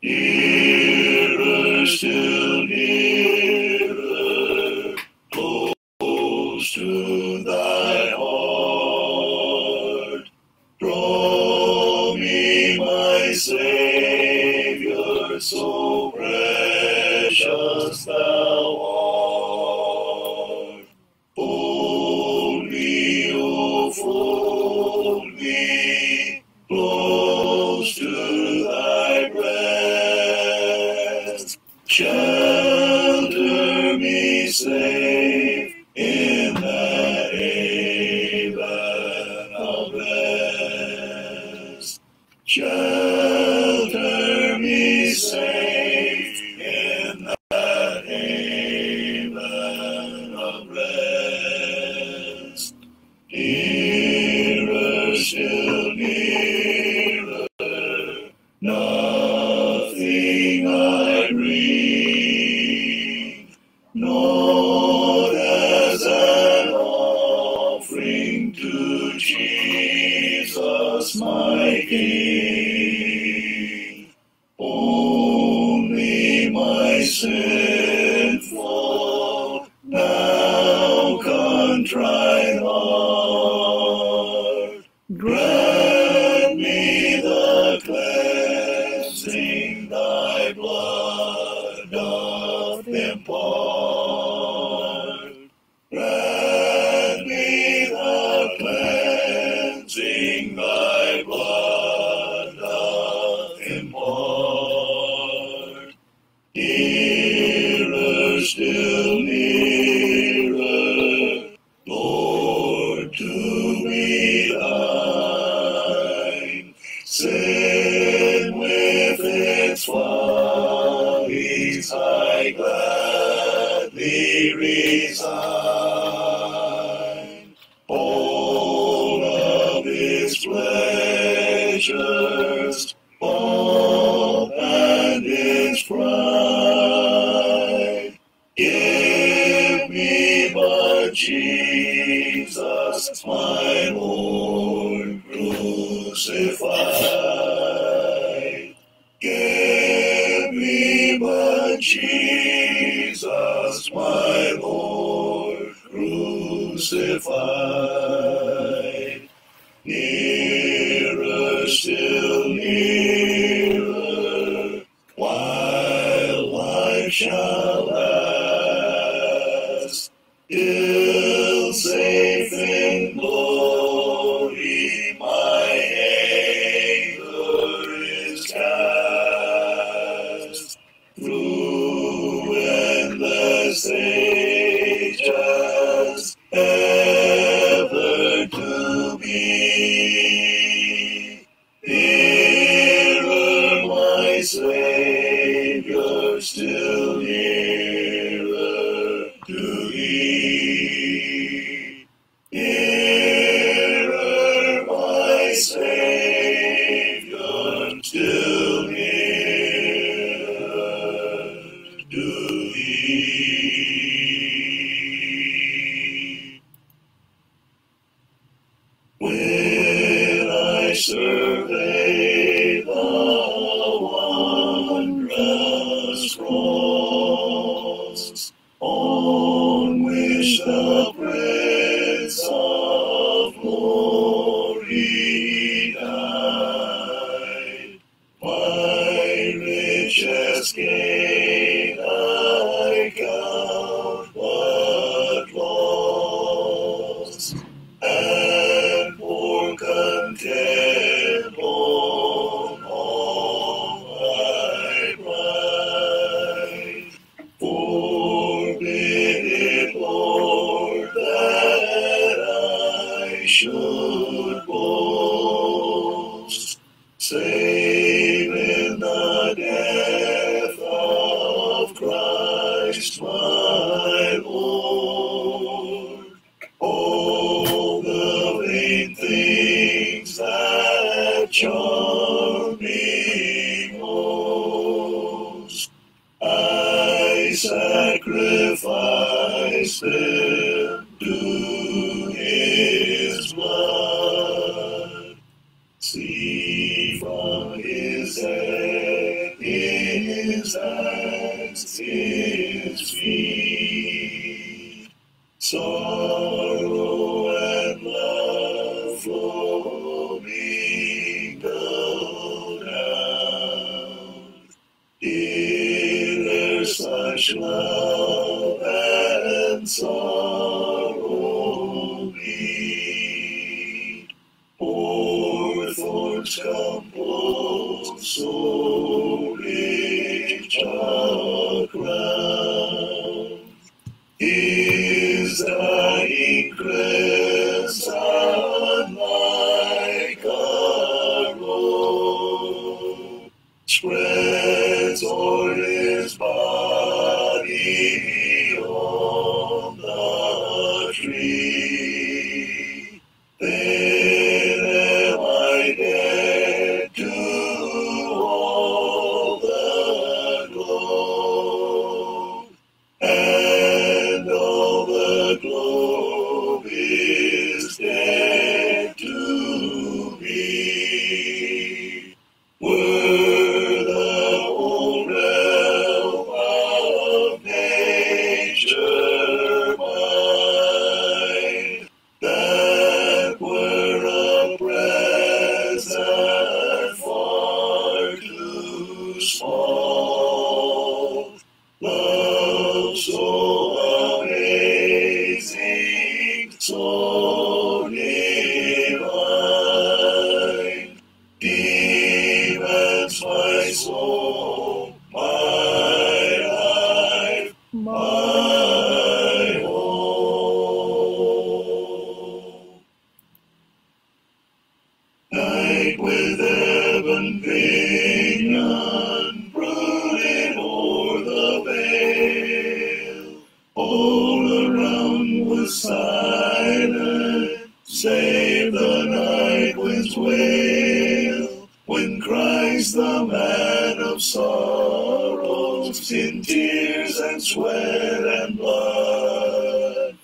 Nearer, still nearer, close to thy heart. Draw me, my Savior, so precious thou art. Fold me, oh, fold me, close to thy breast. Shelter me safe in that haven of rest. Shelter me safe in that haven of rest. Nearer, still nearer, nothing I bring, not as an offering to Jesus my King. Only my sinful, now contrite heart. Grant me the cleansing thy blood doth impart. Grant me the cleansing thy blood doth impart. Nearer, still nearer, Lord, to be thine. Sin with its follies I gladly resign. All of its pleasures, all and its pride. Give me but Jesus, my Lord crucified. Give me but Jesus, my Lord crucified. Nearer, still nearer, while life shall last, till safe in glory my anchor is cast. Through endless ages, ever to be. Nearer, my Savior, still nearer to thee. Nearer, my Savior, still nearer to thee. When I survey the wondrous cross, on which the Prince of Glory died, my richest gain I count but loss, and for content on all my pride. Forbid it, Lord, that I should boast, save in the death of Christ my Lord. All the vain things that charm me most, I sacrifice them to His blood. Lux compulsoris chakram. His dying crescent like a robe spreads o'er his body on the tree. Then am I dead to all the globe, and all the globe is dead to me. Were the whole realm of nature mine, that were a present far too small. Love so amazing, so divine, demands my soul, my life, my all. Night with ebon pinion brooded o'er the vale. All around was silent, save the night wind's wail, when Christ the man of sorrows, in tears and sweat and blood,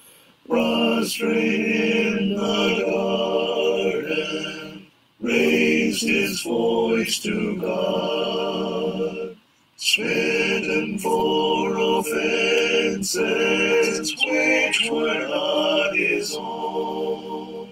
prostrate in the garden, raised his voice to God, smitten for offenses which were not his own.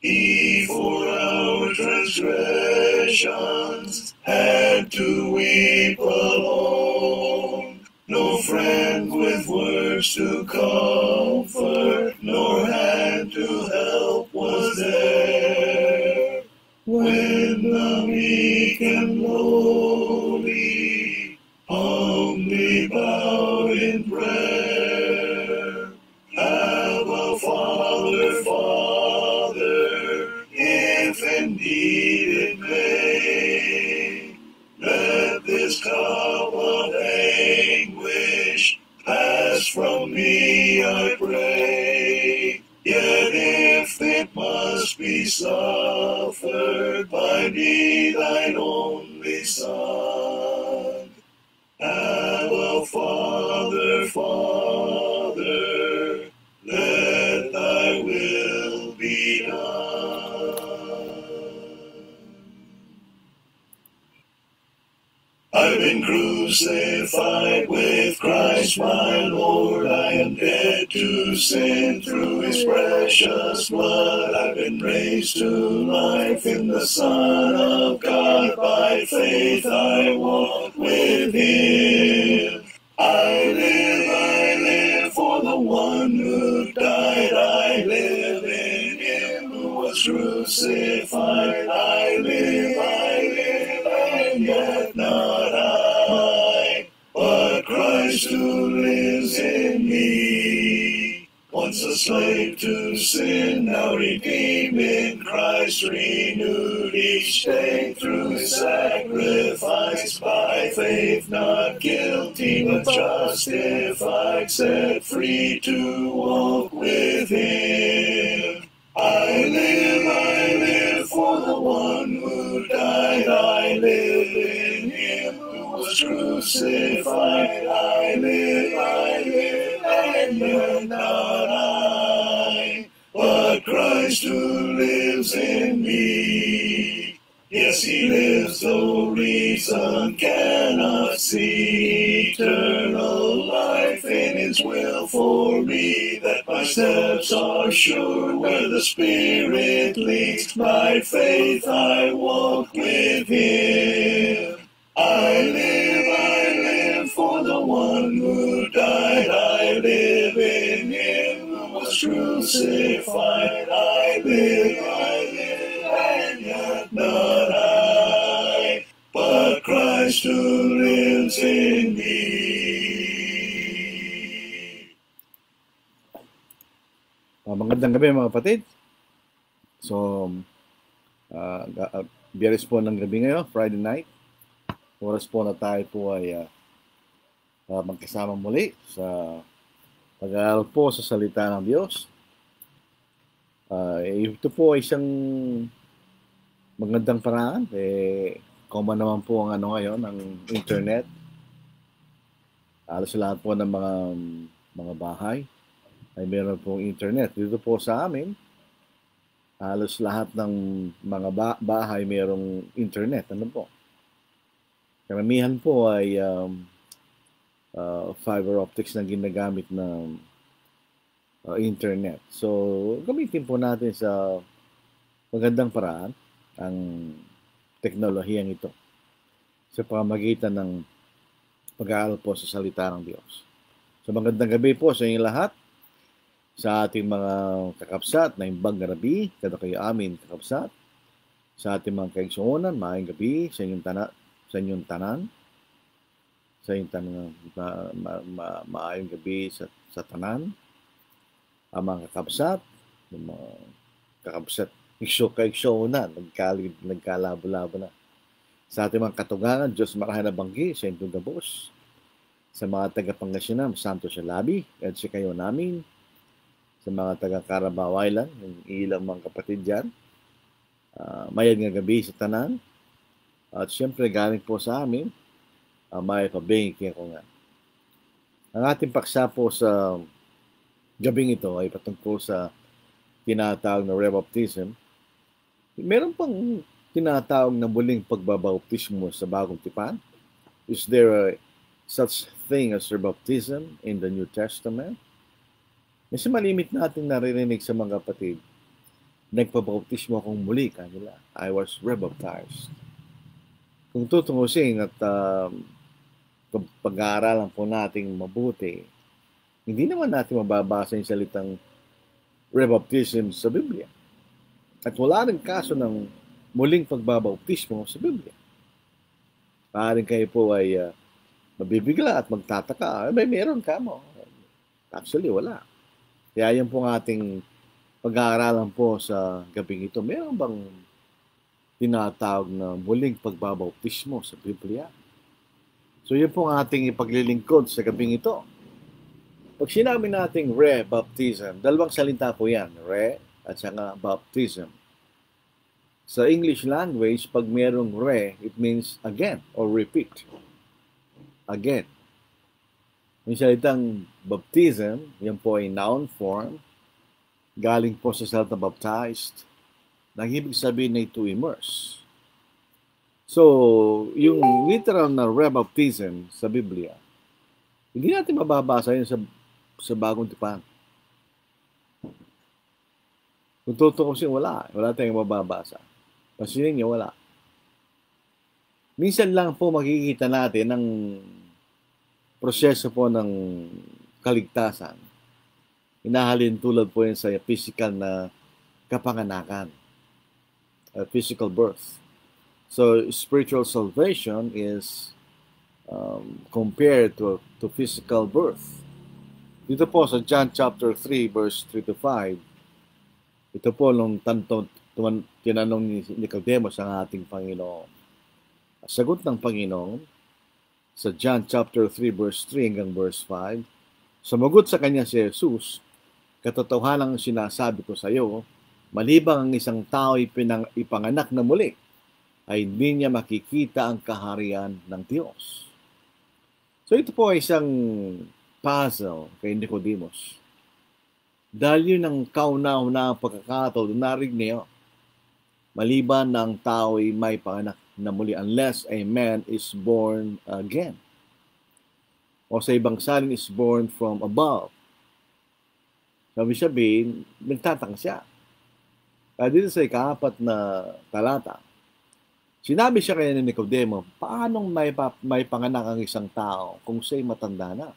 He for our transgressions had to weep alone. No friend with words to comfort, nor hand to help was there. When the meek and lowly humbly bowed in prayer, Abba, Father, Father, if indeed it may, let this cup of anguish pass from me, I pray. Yet if it must be suffered by me, thine only Son, Abba, Father, Father, let thy will be done. I've been crucified with Christ my Lord. I am dead to sin through his precious blood. I've been raised to life in the Son of God. By faith I walk with him. I live for the one who died. I live in him who was crucified. I live, and yet not I, but Christ who lives in me. Once a slave to sin, now redeemed in Christ, renewed each day through his sacrifice. By faith not guilty, but justified, set free to walk with him. I live for the one who died. I live in him who was crucified. I live, and yet not I, but Christ who lives in me. Yes, he lives, though reason cannot see. Eternal life in his will for me, that my steps are sure where the Spirit leads. By faith I walk with him. I live for the one who died. I live in him who was crucified. I live, and yet not I. gabi mga kapatid. So, biyernes po ng gabi ngayon, Friday night. Oras po na tayo po ay magkasama muli sa pag-aaral po sa salita ng Diyos. Ito po ay isang magandang paraan. Common naman po ang ngayon, ang internet. Halos lahat po ng mga bahay ay meron pong internet. Dito po sa amin, halos lahat ng mga bahay mayroong internet. Ano po? Karamihan po ay fiber optics na ginagamit ng internet. So, gamitin po natin sa magandang paraan ang teknolohiyang ito sa pamamagitan ng pag-aaral po sa salita ng Diyos. So, magandang gabi po sa inyong lahat. Sa ating mga kakapsat na imbang gabi, kada kayo amin kakapsat. Sa ating mga kaigsuunan, maayong gabi sa inyong tanan. Sa inyong tanan, maayong gabi sa tanan. Ang mga kakapsat, yung mga kakapsat, kaigsuunan, nagkalabo-labo na. Sa ating mga katugangan, Diyos marahan na banggi sa inyong gabos. Sa mga taga-Pangasinan, Santo Sialabi, at si kayo namin. Sa mga taga-Carabao Island, yung ilang mga kapatid dyan. Mayad nga gabi sa tanan. At siyempre, galing po sa amin, may pabingkin ko nga. Ang ating paksa po sa gabing ito ay patungkol sa tinatawag na rebaptism. Meron pang tinatawag na muling pagbabautismo sa Bagong Tipan? Is there such thing as rebaptism in the New Testament? Kasi malimit natin naririnig sa mga kapatid, nagpabautismo akong muli kanila. I was rebaptized. Kung tutungusin at pag-aaralan po natin mabuti, hindi naman natin mababasa yung salitang rebaptism sa Biblia. At wala rin kaso ng muling pagbabautismo sa Biblia. Maaaring kayo po ay mabibigla at magtataka. May meron ka mo. Actually, wala. Kaya yan po ang ating pag-aaralan po sa gabing ito. Meron bang tinatawag na muling pagbabautismo sa Biblia? So yun po ang ating ipaglilingkod sa gabing ito. Pag sinabi nating re-baptism, dalawang salita po yan, re at saka baptism. Sa English language, pag merong re, it means again or repeat. Again. Yung salitang baptism, yan po ay noun form, galing po sa salita baptized, nang ibig sabihin na to immerse. So, yung literal na rebaptism sa Biblia, hindi natin mababasa yun sa Bagong Tipan. Kung tutukusin, wala tayong mababasa. Pasinin niyo, wala. Minsan lang po makikita natin ang proseso po ng kaligtasan. Inahalin tulad po yan sa physical na kapanganakan. Physical birth. So, spiritual salvation is compared to physical birth. Dito po sa John chapter 3, verse 3 to 5, ito po nung tinanong ni Nicodemus ang ating Panginoon. Sagot ng Panginoon, sa John chapter 3 verse 3 hanggang verse 5, sumagot sa kanya si Jesus, katotohanan ang sinasabi ko sa iyo, malibang ang isang tao ipanganak na muli, ay hindi niya makikita ang kaharian ng Diyos. So ito po ay isang puzzle kay Nicodemus. Dahil yun ang kauna-una ang pagkakataon, narinig niyo, maliban na ang tao ay may panganak na muli unless a man is born again. O sa ibang salin is born from above. Sabihin, nagtataka siya. Kaya dito sa ika-4 na talata, sinabi siya kaya ni Nicodemo, paanong may panganak ang isang tao kung siya'y matanda na?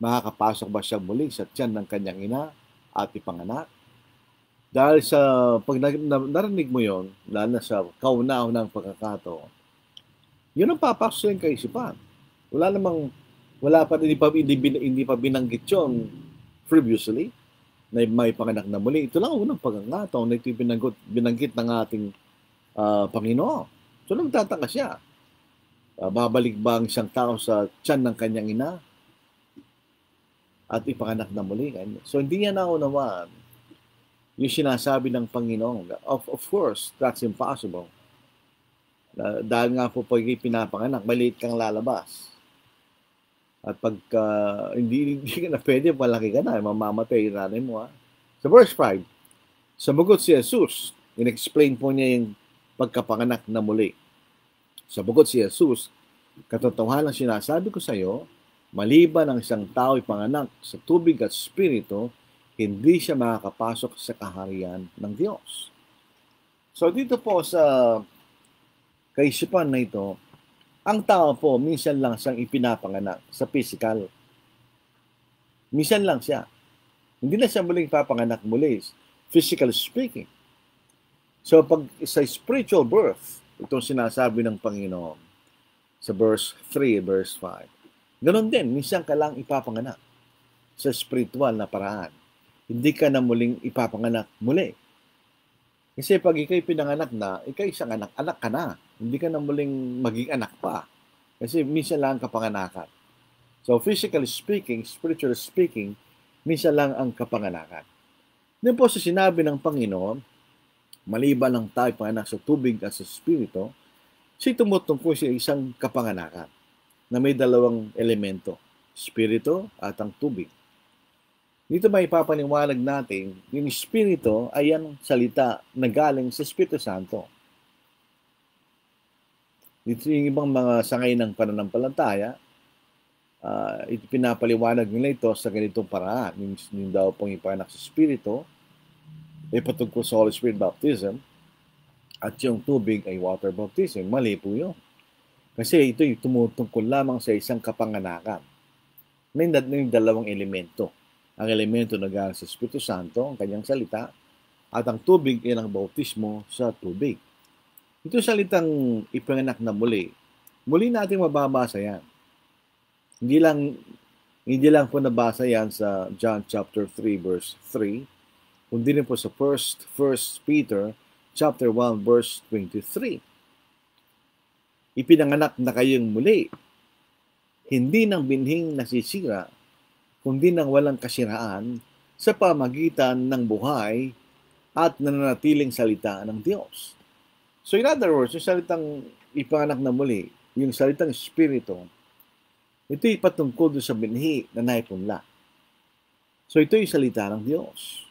Makakapasok ba siya muli sa tiyan ng kanyang ina at ipanganak? Dahil sa pag narinig mo yon, lalo na sa kauna-unang pagkakataon, yun ang papasok sa iyong kaisipan. Hindi pa binanggit yun previously. na may panganak na muli. Ito lang unang pagkakataon na ito binanggit ng ating Panginoon. So nagtataka siya. Babalik ba ang isang tao sa tiyan ng kanyang ina at ipanganak na muli? So hindi niya naunawaan yung sinasabi ng Panginoon. Of course, that's impossible. Dahil nga po pag pinapanganak, maliit kang lalabas. At pagka hindi ka na pwede, malaki ka na, mamamatay yung nanay mo. Sa verse 5, sabagot si Jesus, in-explain po niya yung pagkapanganak na muli. Sabagot si Jesus, katotohanan sinasabi ko sa iyo, maliban ang isang tao ipanganak sa tubig at spirito, hindi siya makakapasok sa kaharian ng Diyos. So dito po sa kaisipan na ito, ang tao po, minsan lang siyang ipinapanganak sa physical. Minsan lang siya. Hindi na siya muling papanganak muli, physical speaking. So pag sa spiritual birth, itong sinasabi ng Panginoon sa verse 3, verse 5. Ganon din, minsan ka lang ipapanganak sa spiritual na paraan. Hindi ka na muling ipapanganak muli. Kasi pag ikay pinanganak na, ikay isang anak ka na. Hindi ka na muling maging anak pa. Kasi minsan lang kapanganakan. So physically speaking, spiritually speaking, minsan lang ang kapanganakan. Then po sa sinabi ng Panginoon, maliban ng tayo panganak sa tubig at sa spirito, siya tumutungkol sa isang kapanganakan na may dalawang elemento, spirito at ang tubig. Dito may ipapaliwanag natin, yung spirito ay ang salita na galing sa Espiritu Santo. Dito yung ibang mga sangay ng pananampalataya, pinapaliwanag nila ito sa ganitong paraan. Yung daw pong ipanganak sa Espiritu, ay patungkol sa Holy Spirit baptism, at yung tubig ay water baptism. Mali po yun. Kasi ito yung tumutungkol lamang sa isang kapanganakan. May dalawang elemento. Ang elemento na galing sa Espiritu Santo, ang kanyang salita, at ang tubig ay ang bautismo sa tubig. Ito salitang ipanganak na muli. Muli natin mababasa yan. Hindi lang po nabasa yan sa John chapter 3 verse 3, kundi rin po sa 1 Peter chapter 1 verse 23. Ipinanganak na kayong muli, hindi ng binhing nasisira, kundi ng walang kasiraan sa pamagitan ng buhay at nananatiling salita ng Diyos. So in other words, yung salitang ipanganak na muli, yung salitang espiritu, ito ay patungkol doon sa binhi na naipunla. So ito yung salita ng Diyos.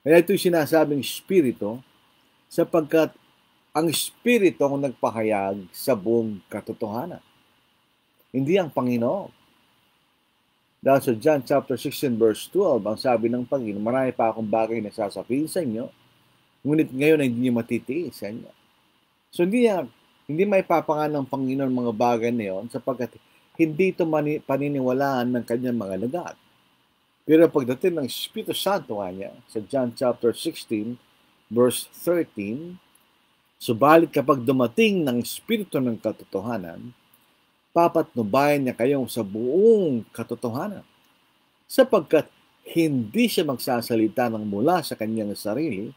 Kaya ito yung sinasabing espiritu sapagkat ang espiritu ang nagpahayag sa buong katotohanan. Hindi ang Panginoon. Dahil sa John chapter 16 verse 12, ang sabi ng Panginoon, marami pa akong bagay na sasabihin sa inyo, ngunit ngayon ay hindi niyo matitiis sa inyo. So hindi may papangan ng Panginoon mga bagay na yon sapagkat hindi ito paniniwalaan ng kanyang mga lagat. Pero pagdating ng Espiritu Santo niya, sa John chapter 16 verse 13, subalit kapag dumating ng Espiritu ng katotohanan, papatnubayan niya kayong sa buong katotohanan. Sapagkat hindi siya magsasalita ng mula sa kanyang sarili,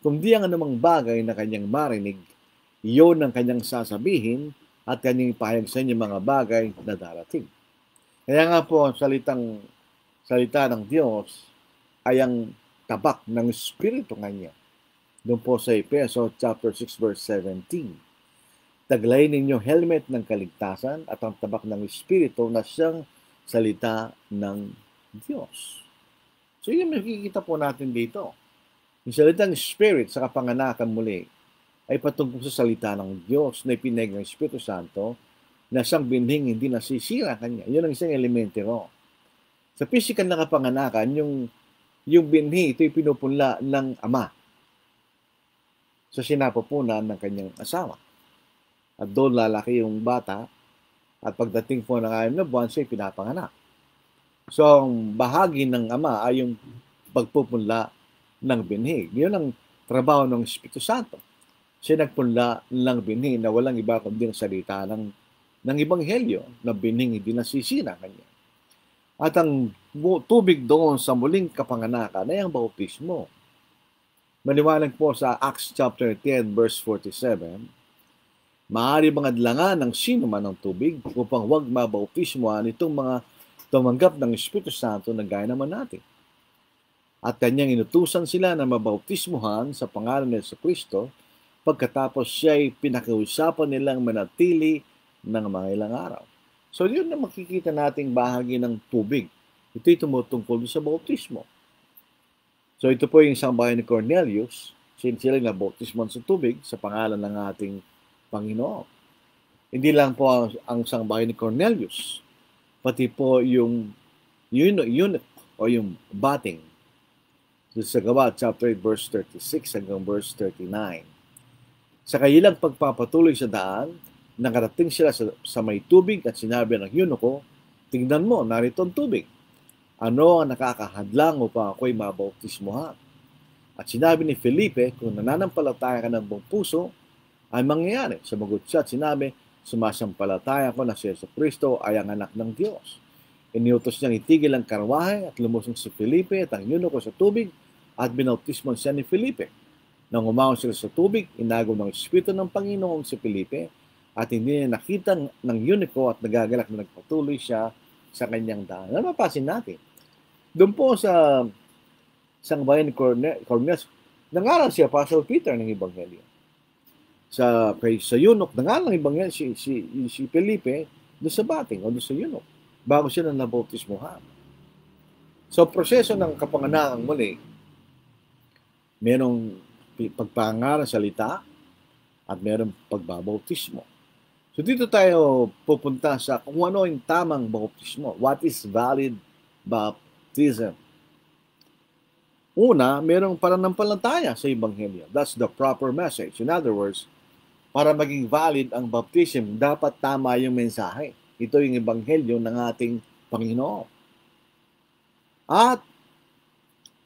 kundi ang anumang bagay na kanyang marinig, iyon ang kanyang sasabihin at kanyang ipahayag sa inyo mga bagay na darating. Kaya nga po ang salita ng Diyos ay ang tabak ng Espiritu kanya. Doon po sa Efeso chapter 6 verse 17. Taglay ninyo helmet ng kaligtasan at ang tabak ng Espiritu na siyang salita ng Diyos. So yun makikita po natin dito. Yung salitang Spirit sa kapanganakan muli ay patungkol sa salita ng Diyos na ipinahayag ng Espiritu Santo na siyang binhing hindi nasisira kanya. Yun ang isang elemento ro. Sa physical na kapanganakan, yung binhi, ito'y pinupunla ng ama sa sinapupunan ng kanyang asawa. At doon lalaki yung bata at pagdating po ng 6 na buwan, siya'y pinapanganak. So, ang bahagi ng ama ay yung pagpupunla ng binhi. Yun ang trabaho ng Espiritu Santo. Siya nagpunla ng binhi na walang iba kundi ang salita ng Ebanghelyo na binhing hindi nasisira kanya. At ang tubig doon sa muling kapanganakan ay ang bautismo. Maliwanag po sa Acts chapter 10 verse 47, maaari bang adlangan ng sino man ng tubig upang huwag mabautismohan itong mga tumanggap ng Espiritu Santo na gaya naman natin. At kanyang inutusan sila na mabautismohan sa pangalan ni Jesucristo pagkatapos siya ay pinakiusapan nilang manatili ng mga ilang araw. So yun na makikita nating bahagi ng tubig. Ito'y tumutungkol sa bautismo. So ito po yung sambahay ni Cornelius. Sila nabautismohan sa tubig sa pangalan ng ating Panginoon. Hindi lang po ang sambahay ni Cornelius, pati po yung eunuch o yung bating. Sa Gawa chapter 8 verse 36 hanggang verse 39. Sa kanilang pagpapatuloy sa daan, nakarating sila sa may tubig at sinabi ng eunuko, tingnan mo, narito ang tubig. Ano ang nakakahadlang upang ako'y mabautismohan? At sinabi ni Felipe, kung nananampalataya ka ng buong puso, ay mangyayari. Sumagot siya at sinabi, sumasampalataya ko na si Jesucristo ay ang anak ng Diyos. Iniutos niyang itigil ang karwahe at lumusong si Felipe at ang eunuko sa tubig at binautismon siya ni Felipe. Nang umahon sila sa tubig, inagaw ng Espiritu ng Panginoon si Felipe at hindi niya nakita ng eunuko at nagagalak na nagpatuloy siya sa kanyang daan. Ano mapasin natin? Doon po sa sangbayan ni Cornelius, nangaral si Apostle Peter ng Ebanghelyo. Sa eunuch, nangaral ng Ebanghelyo si Felipe doon sa bating o doon sa eunuch bago siya na nabautismohan. So, proseso ng kapanganakang muli, merong pagpangaral ng salita at merong pagbabautismo. So, dito tayo pupunta sa kung ano yung tamang bautismo. What is valid baptism? Una, merong pananampalataya sa Ebanghelyo. That's the proper message. In other words, para maging valid ang baptism, dapat tama yung mensahe. Ito yung Ebanghelyo ng ating Panginoon. At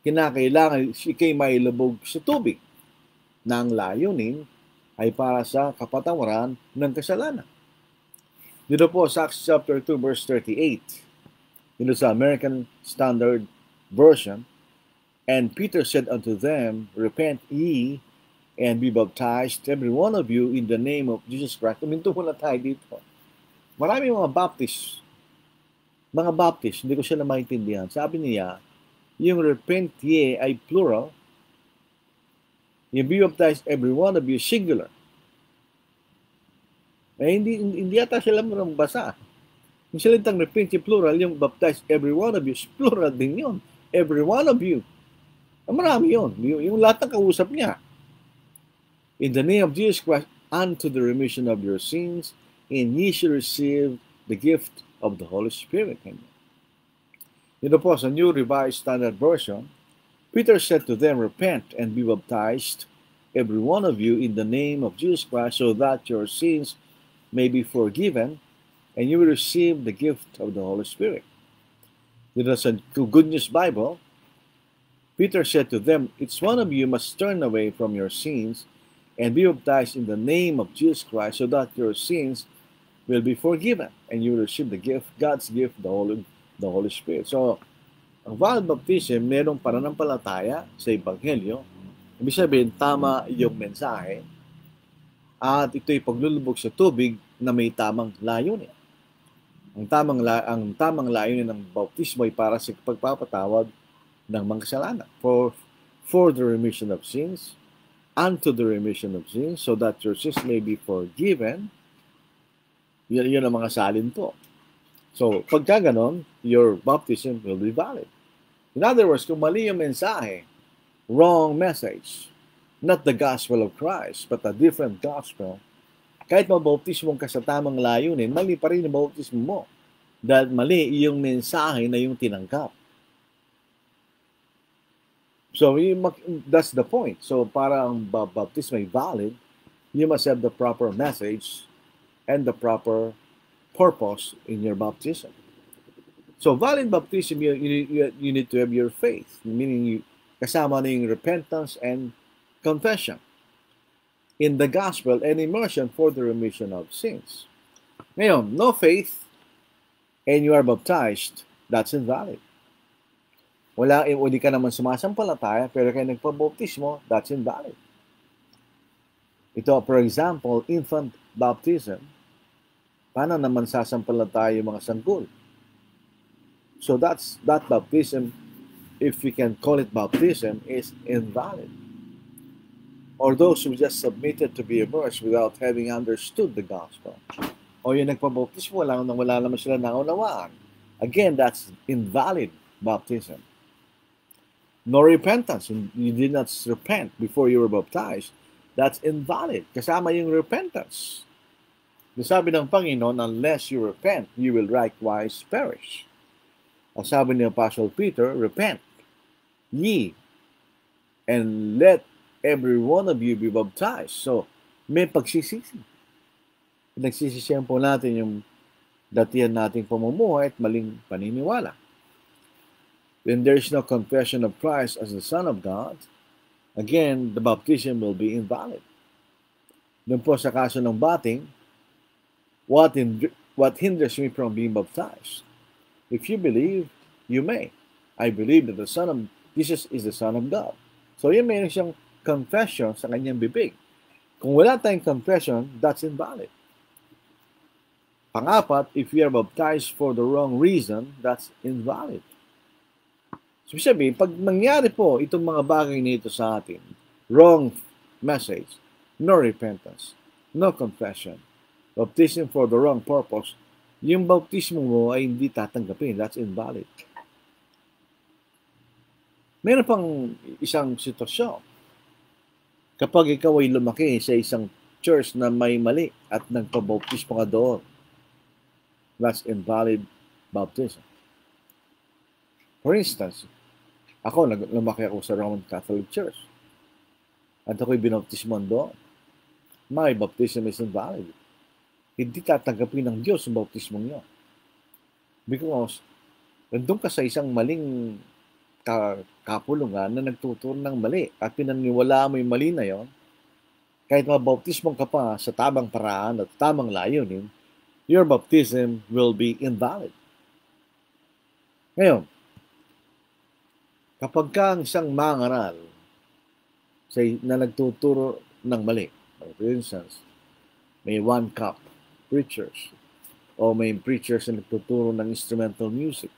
kinakailangan ikay mailubog sa tubig na ang layunin ay para sa kapatawaran ng kasalanan. Dito po sa Acts chapter 2 verse 38, dito sa American Standard Version, and Peter said unto them, repent ye and be baptized, every one of you, in the name of Jesus Christ. Tuminto muna tayo dito. Marami mga Baptist, hindi ko sila maintindihan. Sabi niya, yung repent ye ay plural, yung be baptized, every one of you, singular. Eh, hindi yata sila marambasa. Yung salitang repent ye plural, yung baptized, every one of you, plural din yun. Every one of you. Marami yun. Yung lahat ng kausap niya. In the name of Jesus Christ, unto the remission of your sins, and ye shall receive the gift of the Holy Spirit. Dito po sa New Revised Standard Version, Peter said to them, repent and be baptized, every one of you, in the name of Jesus Christ, so that your sins may be forgiven, and you will receive the gift of the Holy Spirit. Dito sa Good News Bible, Peter said to them, each one of you must turn away from your sins and be baptized in the name of Jesus Christ, so that your sins will be forgiven, and you will receive the gift, God's gift, the Holy Spirit. So, ang valid baptism, merong pananampalataya sa Ebanghelyo. Ibig sabihin, tama yung mensahe, at ito'y paglulubog sa tubig na may tamang layunin. Ang tamang layunin ng baptismo ay para sa pagpapatawad ng mga kasalanan. For the remission of sins, unto the remission of sins, so that your sins may be forgiven. Yun ang mga salin po. So, pagka ganon, your baptism will be valid. In other words, kung mali yung mensahe, wrong message, not the gospel of Christ, but a different gospel, kahit mabautismo ka sa tamang layunin, mali pa rin ang bautismo mo. Dahil mali yung mensahe na yung tinanggap. So, that's the point. So, para ang baptism ay valid, you must have the proper message and the proper purpose in your baptism. So, valid baptism, you need to have your faith, meaning kasama na yung repentance and confession in the gospel and immersion for the remission of sins. Ngayon, no faith and you are baptized, that's invalid. Hindi ka naman sumasampalataya, pero kayo nagpabautismo, that's invalid. Ito, for example, infant baptism, paano naman sasampalataya yung mga sanggol? So that baptism, if we can call it baptism, is invalid. Or those who just submitted to be immersed without having understood the gospel. O yung nagpabautismo, wala naman sila naunawaan. Again, that's invalid baptism. No repentance. You did not repent before you were baptized. That's invalid. Kasama yung repentance. Sabi ng Panginoon, unless you repent, you will likewise perish. Ang sabi ni Apostle Peter, repent ye and let every one of you be baptized. So, may pagsisisi. Nagsisisiyan po natin yung datihan nating pamumuhay at maling paniniwala. When there is no confession of Christ as the Son of God, again, the baptism will be invalid. Doon po sa kaso ng bating, what hinders me from being baptized? If you believe, you may. I believe that the Son of Jesus is the Son of God. So, yun meron siyang confession sa kanyang bibig. Kung wala tayong confession, that's invalid. Pangapat, if we are baptized for the wrong reason, that's invalid. So, sabihin, pag nangyari po itong mga bagay nito sa atin, wrong message, no repentance, no confession, baptism for the wrong purpose, yung baptismo mo ay hindi tatanggapin. That's invalid. Meron pang isang sitwasyon. Kapag ikaw ay lumaki sa isang church na may mali at nagpabautismo ka doon, that's invalid baptism. For instance, lumaki ako sa Roman Catholic Church. At ako'y binautismoan doon. My baptism is invalid. Hindi tatanggapin ng Diyos ang bautismong yun. Because, nandun ka sa isang maling kapulungan na nagtuturo ng mali at pinaniwala mo yung mali na yon, kahit mabautismong ka pa sa tamang paraan at tamang layunin, your baptism will be invalid. Ngayon, kapag kang isang mangaral na nagtuturo ng mali, for instance, may one cup preachers o may preachers na nagtuturo ng instrumental music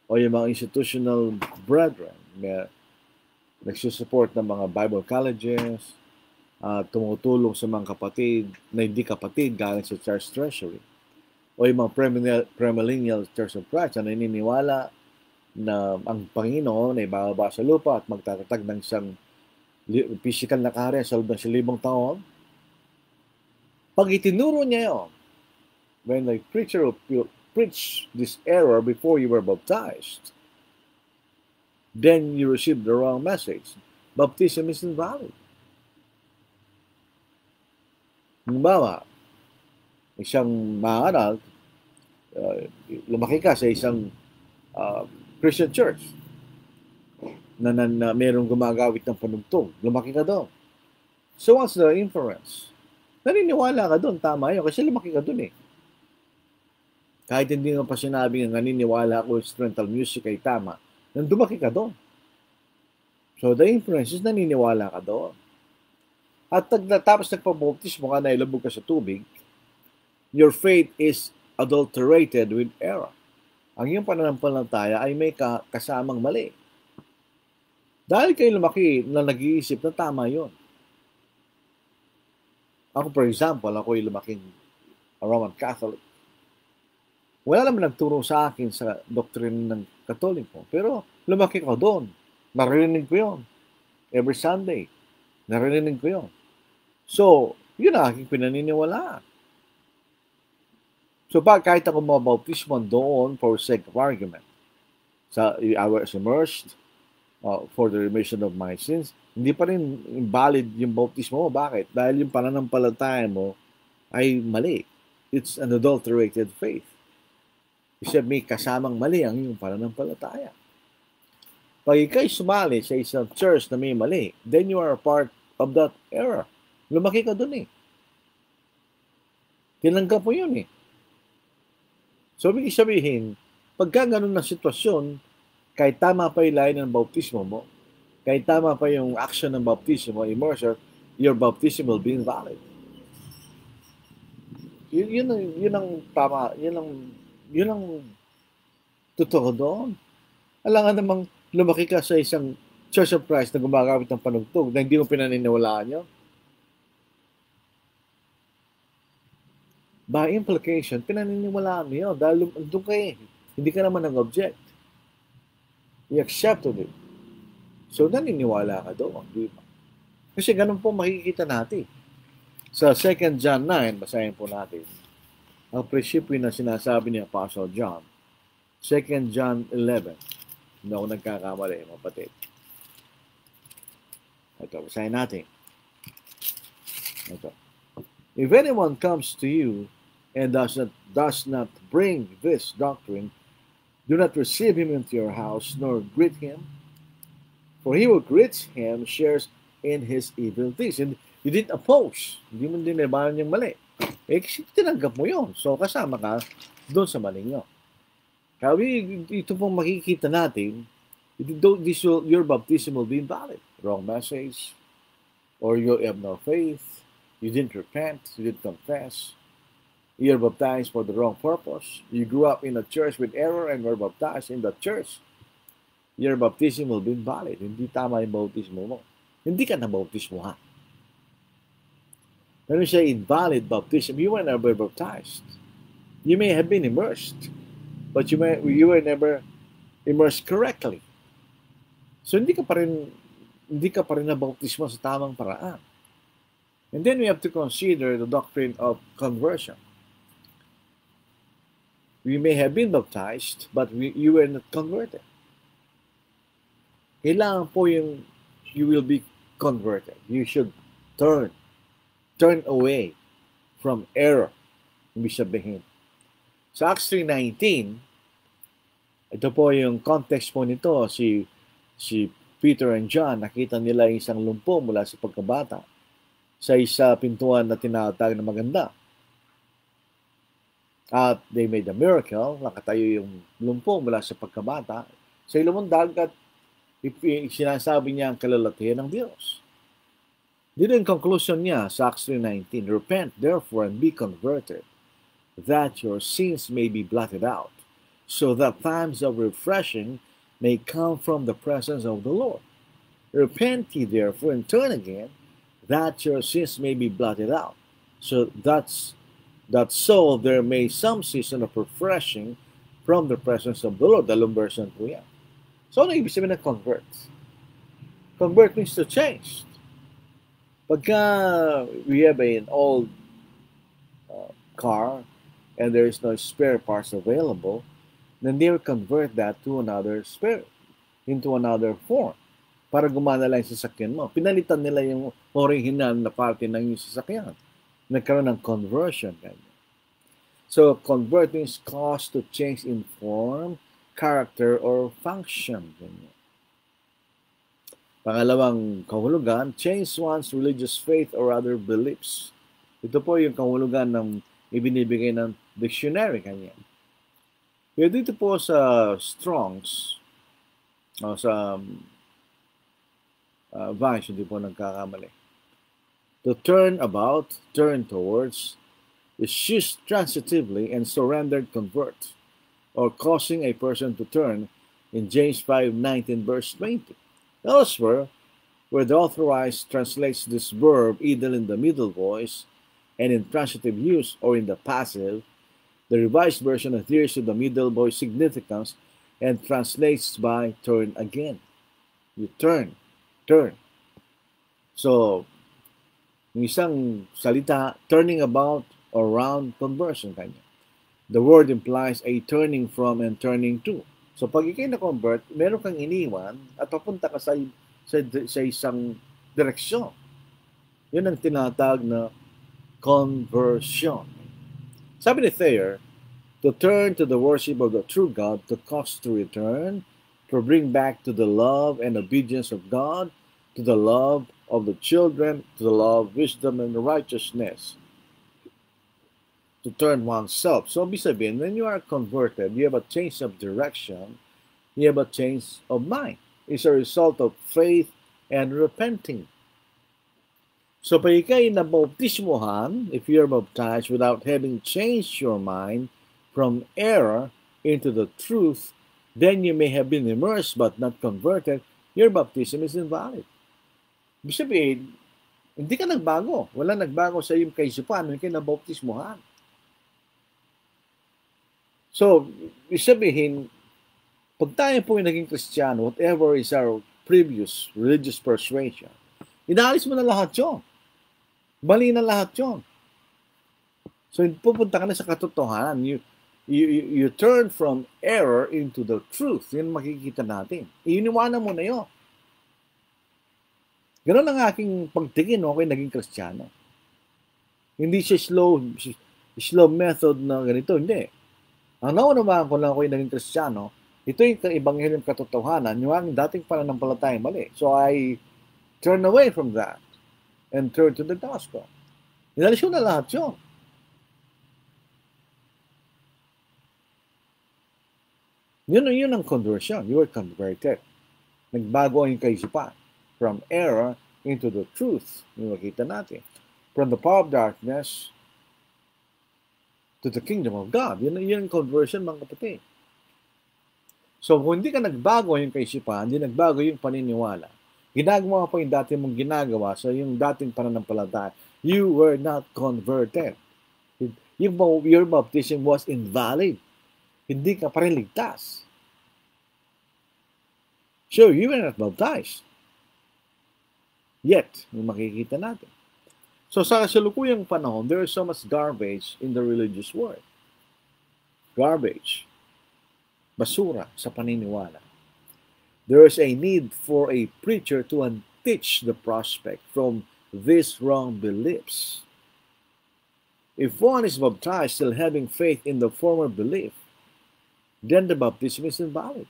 o yung mga institutional brethren na nagsusupport ng mga Bible colleges, tumutulong sa mga kapatid na hindi kapatid galing sa church treasury o yung mga premillennial Church of Christ na naniniwala na ang Panginoon ay bababa sa lupa at magtatatag ng isang physical na kaharian sa loob ng 1,000 taon. Pag itinuro niya yun, when the preacher will preach this error before you were baptized, then you receive the wrong message. Baptism is invalid. Halimbawa, isang maaral, lumaki ka sa isang Christian church na mayroong gumagawit ng panugtog. Lumaki ka doon. So what's the inference? Naniniwala ka doon, tama yun, kasi lumaki ka doon eh. Kahit hindi nga pa sinabi nga naniniwala ako instrumental music ay tama, nandumaki ka doon. So the inference is naniniwala ka doon. At tapos nagpabautismo ka na ilubog ka sa tubig, your faith is adulterated with error. Ang iyong pananampalataya ay may kasamang mali. Dahil kayo lumaki na nag-iisip na tama yon. Ako, for example, ako'y lumaking Roman Catholic. Wala naman nagturo sa akin sa doctrine ng Katoliko. Pero lumaki ko doon. Narinig ko yon. Every Sunday. Narinig ko yon. So, yun ang aking pinaniniwalaan. So, kahit ako mabautismo doon for sake of argument, I was immersed for the remission of my sins, hindi pa rin valid yung bautismo mo. Bakit? Dahil yung pananampalataya mo ay mali. It's an adulterated faith. Kasi may kasamang mali ang iyong pananampalataya. Pag ikaw'y sumali sa isang church na may mali, then you are a part of that error. Lumaki ka dun eh. Tinanggap mo yun eh. So, ibig sabihin, pagka ganun na sitwasyon, kahit tama pa yung line ng bautismo mo, kahit tama pa yung action ng bautismo, immersion, your baptism will be invalid. Yun ang tama, yun ang totoo doon. Alangan namang lumaki ka sa isang Church of Christ na gumagamit ng panugtog na hindi mo pinaniniwalaan yun. By implication, pinaniniwalaan mo yun dahil doon kayo, hindi ka naman nag-object. You accepted it. So, naniniwala ka doon. Di ba? Kasi ganun po makikita natin. Sa 2 John 9, basahin po natin. Ang prinsipyo na sinasabi ni Apostle John. 2 John 11. Hindi ako nagkakamali, mapatid. Ito, basahin natin. Ito. If anyone comes to you and does not bring this doctrine, do not receive him into your house, nor greet him. For he who greets him shares in his evil deeds. And you didn't oppose. Hindi mo dinibahan yung mali. Eh, kasi tinanggap mo yun. So, kasama ka doon sa mali nyo. Kaya ito pong makikita natin, your baptism will be invalid. Wrong message. Or you have no faith. You didn't repent. You didn't confess. You're baptized for the wrong purpose. You grew up in a church with error and were baptized in that church. Your baptism will be invalid. Hindi tama yung bautismo mo. Hindi ka na-bautismo ha. When we say invalid baptism, you were never baptized. You may have been immersed, but you were never immersed correctly. So hindi ka pa rin na-bautismo sa tamang paraan. And then we have to consider the doctrine of conversion. We may have been baptized, but you were not converted. Kailangan po yung you will be converted. You should turn away from error. Ibig sabihin. Sa Acts 3:19, ito po yung context po nito, si Peter and John, nakita nila isang lumpo mula sa pagkabata sa isa pintuan na tinatag na maganda. At they made a miracle, nakatayo yung lumpo mula sa pagkabata sa ilong dagat, sinasabi niya ang kalalatihan ng Diyos. Dito yung conclusion niya sa Acts 3:19, repent therefore and be converted, that your sins may be blotted out, so that times of refreshing may come from the presence of the Lord. Repent ye therefore and turn again, that your sins may be blotted out, so that there may some season of refreshing from the presence of the Lord. Dalawang version po yan. So ano ibig sabihin na convert? Convert means to change. Pagka we have an old car and there is no spare parts available, then they will convert that to into another form para gumana lang yung sasakyan mo. Pinalitan nila yung original na parte ng yung sasakyan. Nagkaroon ng conversion. So, convert means cause to change in form, character, or function. Pangalawang kahulugan, change one's religious faith or other beliefs. Ito po yung kahulugan ng ibinibigay ng dictionary kanya. Pero dito po sa Strong's, sa Vice, hindi po nagkakamali. To turn about, turn towards, is used transitively and surrendered convert, or causing a person to turn in James 5:19 verse 20. Elsewhere, where the authorized translates this verb either in the middle voice and in transitive use or in the passive, the Revised Version adheres to the middle voice significance and translates by turn again. You turn. So, yung isang salita, turning about or round conversion kanya. The word implies a turning from and turning to. So pag ikay na-convert, meron kang iniwan at papunta ka sa isang direksyon. Yun ang tinatawag na conversion. Sabi ni Thayer, to turn to the worship of the true God, to cause to return, to bring back to the love and obedience of God, to the love of the children, to the love, wisdom, and righteousness. to turn oneself. So, ibig sabihin, when you are converted, you have a change of direction, you have a change of mind. It's a result of faith and repenting. So, pag ikay nabautismohan, if you're baptized without having changed your mind from error into the truth, then you may have been immersed but not converted. Your baptism is invalid. Ibig sabihin, hindi ka nagbago. Wala nagbago sa iyong kaisipan nung ikay nabautismohan. So, ibig sabihin, pag tayo po yung naging Kristiyano, whatever is our previous religious persuasion, inaalis mo na lahat yun. Mali na lahat yun. So, pupunta ka na sa katotohanan. You turn from error into the truth. Yan makikita natin. Iniwanan mo na yun. Ganun ang aking pagtingin no, ako'y naging Kristiyano. Hindi siya slow method na ganito. Hindi. Ang naunawaan ko lang ako'y naging Kristiyano, ito yung ibanghelyong katotohanan, yung dating pananampalatayang mali. So I turn away from that and turn to the gospel. Inalis ko na lahat yun. Yun ang conversion. You were converted. Nagbago ang kaisipan. From error into the truth. Yung makita natin. From the power of darkness to the kingdom of God. Yun ang conversion, mga kapatid. So, kung hindi ka nagbago yung kaisipan, hindi nagbago yung paniniwala, ginagawa pa yung dati mong ginagawa sa yung dating pananampalataya, you were not converted. Your baptism was invalid. Hindi ka pa rin ligtas. So, you were not baptized. Yet, yung makikita natin. So, sa kasalukuyang panahon, there is so much garbage in the religious world. Garbage. Basura sa paniniwala. There is a need for a preacher to unteach the prospect from these wrong beliefs. If one is baptized still having faith in the former belief, then the baptism is invalid.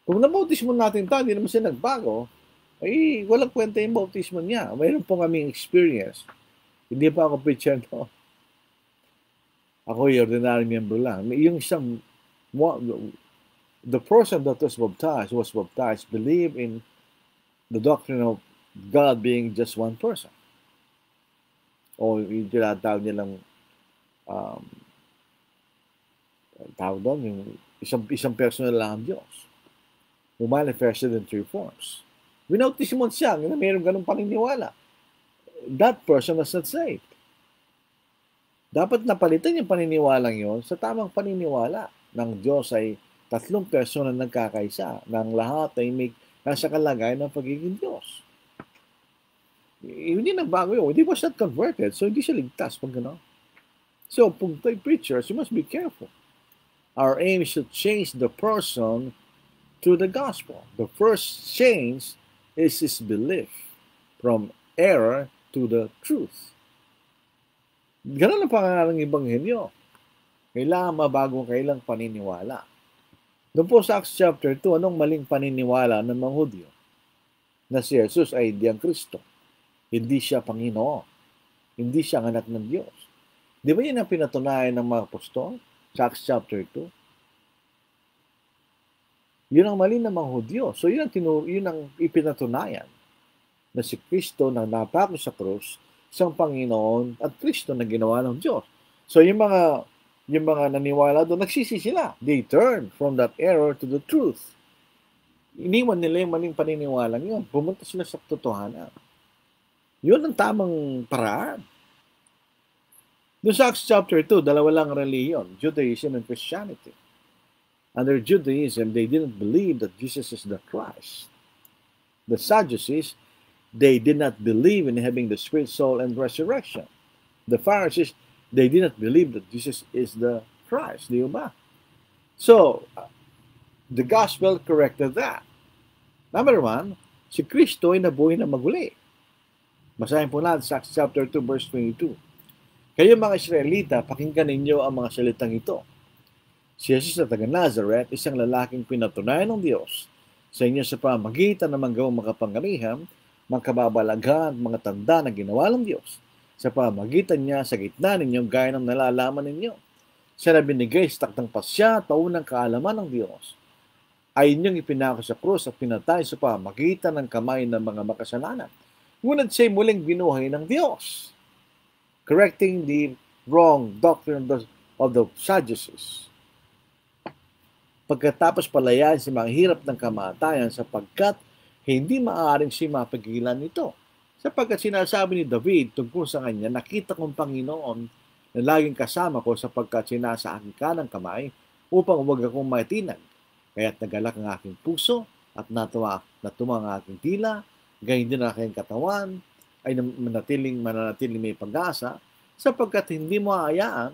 Kung nabautismo natin tayo, hindi naman siya nagbago, ay walang kwenta yung bautismo niya. Mayroon po kaming experience. Hindi pa ako preacher, no? Ako yung ordinary member lang. Yung isang, the person that was baptized, believed in the doctrine of God being just one person. O yung tinatawag nilang tawag doon, yung isang personal lang ang Diyos. Who manifested in three forms. Winautismon siya, na mayroong ganung paniniwala. That person was not saved. Dapat napalitan yung paniniwalang yon sa tamang paniniwala ng Diyos ay tatlong persona nagkakaisa, ng lahat ay may nasa kalagayan ng pagiging Diyos. Hindi nagbago yun. He was not converted, so hindi siya ligtas pag gano'n. So, kung tayo preachers, you must be careful. Our aim is to change the person to the gospel. The first change is his belief from error to the truth. Ganun ang pangalan ng Ebanghelyo. Kailangan mabago kailang paniniwala. Doon po sa Acts chapter 2, anong maling paniniwala ng mga Hudyo? Na si Jesus ay hindi ang Kristo. Hindi siya Panginoon. Hindi siya ang anak ng Diyos. Di ba yun ang pinatunayan ng mga apostol sa Acts chapter 2? Yun ang mali ng mga Hudyo. So yun ang ipinatunayan na si Kristo na napako sa krus, isang Panginoon at Kristo na ginawa ng Diyos. So yung mga naniwala doon, nagsisi sila. They turn from that error to the truth. Iniwan nila yung maling paniniwala yun. Pumunta sila sa totohanan. Yun ang tamang paraan. Doon sa Acts chapter 2, dalawa lang reliyon, Judaism and Christianity. Under Judaism, they didn't believe that Jesus is the Christ. The Sadducees, they did not believe in having the spirit, soul, and resurrection. The Pharisees, they did not believe that Jesus is the Christ. Di ba? So, the gospel corrected that. Number one, si Kristo ay nabuhay na maguli. Basahin po natin sa Acts chapter 2, verse 22. Kayo mga Israelita, pakinggan ninyo ang mga salitang ito. Si Jesus na taga Nazareth, isang lalaking pinatunayan ng Diyos sa inyo sa pamagitan ng manggawang makapangyarihan, mga kababalaghan, mga tanda na ginawa ng Diyos. sa pamagitan niya sa gitna ninyo gaya ng nalalaman ninyo. Siya na binigay sa taktang pasya at paunang kaalaman ng Diyos ay inyong ipinako sa krus at pinatay sa pamagitan ng kamay ng mga makasalanan. Ngunit siya'y muling binuhay ng Diyos, correcting the wrong doctrine of the Sadducees. Pagkatapos palayain si mga hirap ng kamatayan sapagkat hindi maaaring si mapigilan nito. Sapagkat sinasabi ni David tungkol sa kanya, nakita kong Panginoon na laging kasama ko sapagkat sinasa aking kanang kamay upang huwag akong matinag. Kaya't nagalak ang aking puso at natuwa ang aking tila, gayon din ang aking katawan ay mananatiling may pag-asa sapagkat hindi mo aayaan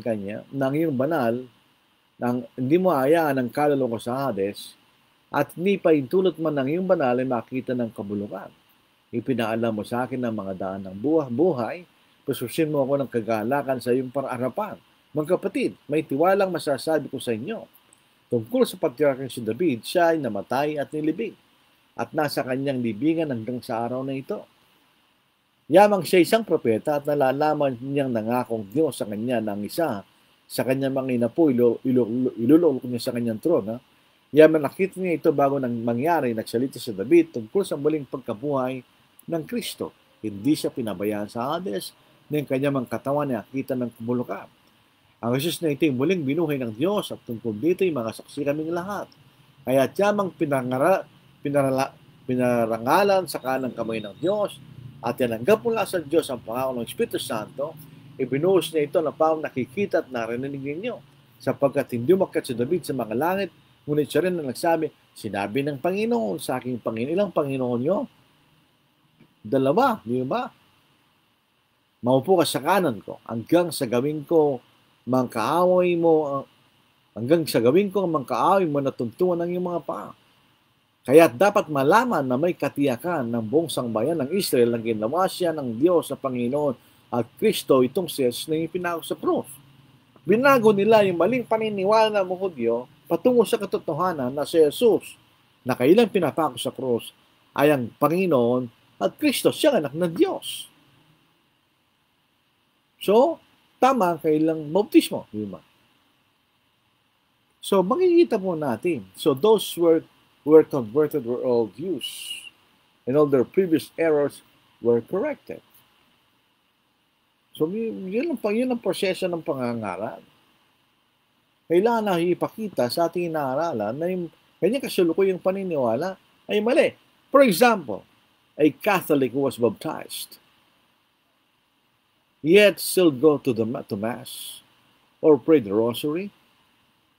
kanya ng iyong banal, hindi mo aayaan ang kaluluwa ko sa Hades, at hindi pa intulot man ng iyong banal ay makita ng kabulukan. Ipinaalam mo sa akin ang mga daan ng buhay, pasusin mo ako ng kagalakan sa iyong paraarapan. Mga kapatid, may tiwalang masasabi ko sa inyo. Tungkol sa patriarkang si David, siya ay namatay at nilibing, at nasa kanyang libingan hanggang sa araw na ito. Yamang siya isang propeta at nalalaman niyang nangakong Diyos sa kanya ng isa sa kanyang mga inapo, ilululok niya sa kanyang trono. Yaman nakita niya ito bago nang mangyari, nagsalita si David tungkol sa muling pagkabuhay ng Kristo. Hindi siya pinabayaan sa Hades, ng kanyang mga katawan niya kita ng kumulukan. Ang Jesus na ito ay muling binuhay ng Diyos at tungkol dito ay mga saksi kaming lahat. Kaya yamang pinarangalan sa kanang kamay ng Diyos at tinanggap mula sa Diyos ang pangako ng Espiritu Santo, ibinuhos niya ito na parang nakikita at narinig ninyo, sapagkat hindi umakyat si David sa mga langit, ngunit siya rin na nagsabi, sinabi ng Panginoon sa aking Panginoon. Ilang Panginoon nyo? Dalawa, di ba? Maupo ka sa kanan ko hanggang sa gawin ko ang mangkaaway mo na tuntungan ng iyong mga paa. Kaya dapat malaman na may katiyakan ng buong sangbayan ng Israel na ginawa siya ng Diyos sa Panginoon at Kristo itong si Jesus na ipinako sa krus. Binago nila yung maling paniniwala ng mga Hudyo patungo sa katotohanan na si Jesus na kailang pinapako sa krus ay ang Panginoon at Kristo, siya anak ng Diyos. So, tama ang kailang bautismo. Diba? So, makikita po natin. So, those were converted were all Jews. And all their previous errors were corrected. So, yun ang proseso ng pangangaral. Kailangan na ipakita sa ating inaaralan na yung kanyang kasulukuyang paniniwala ay mali. For example, a Catholic who was baptized, yet still go to Mass, or pray the Rosary,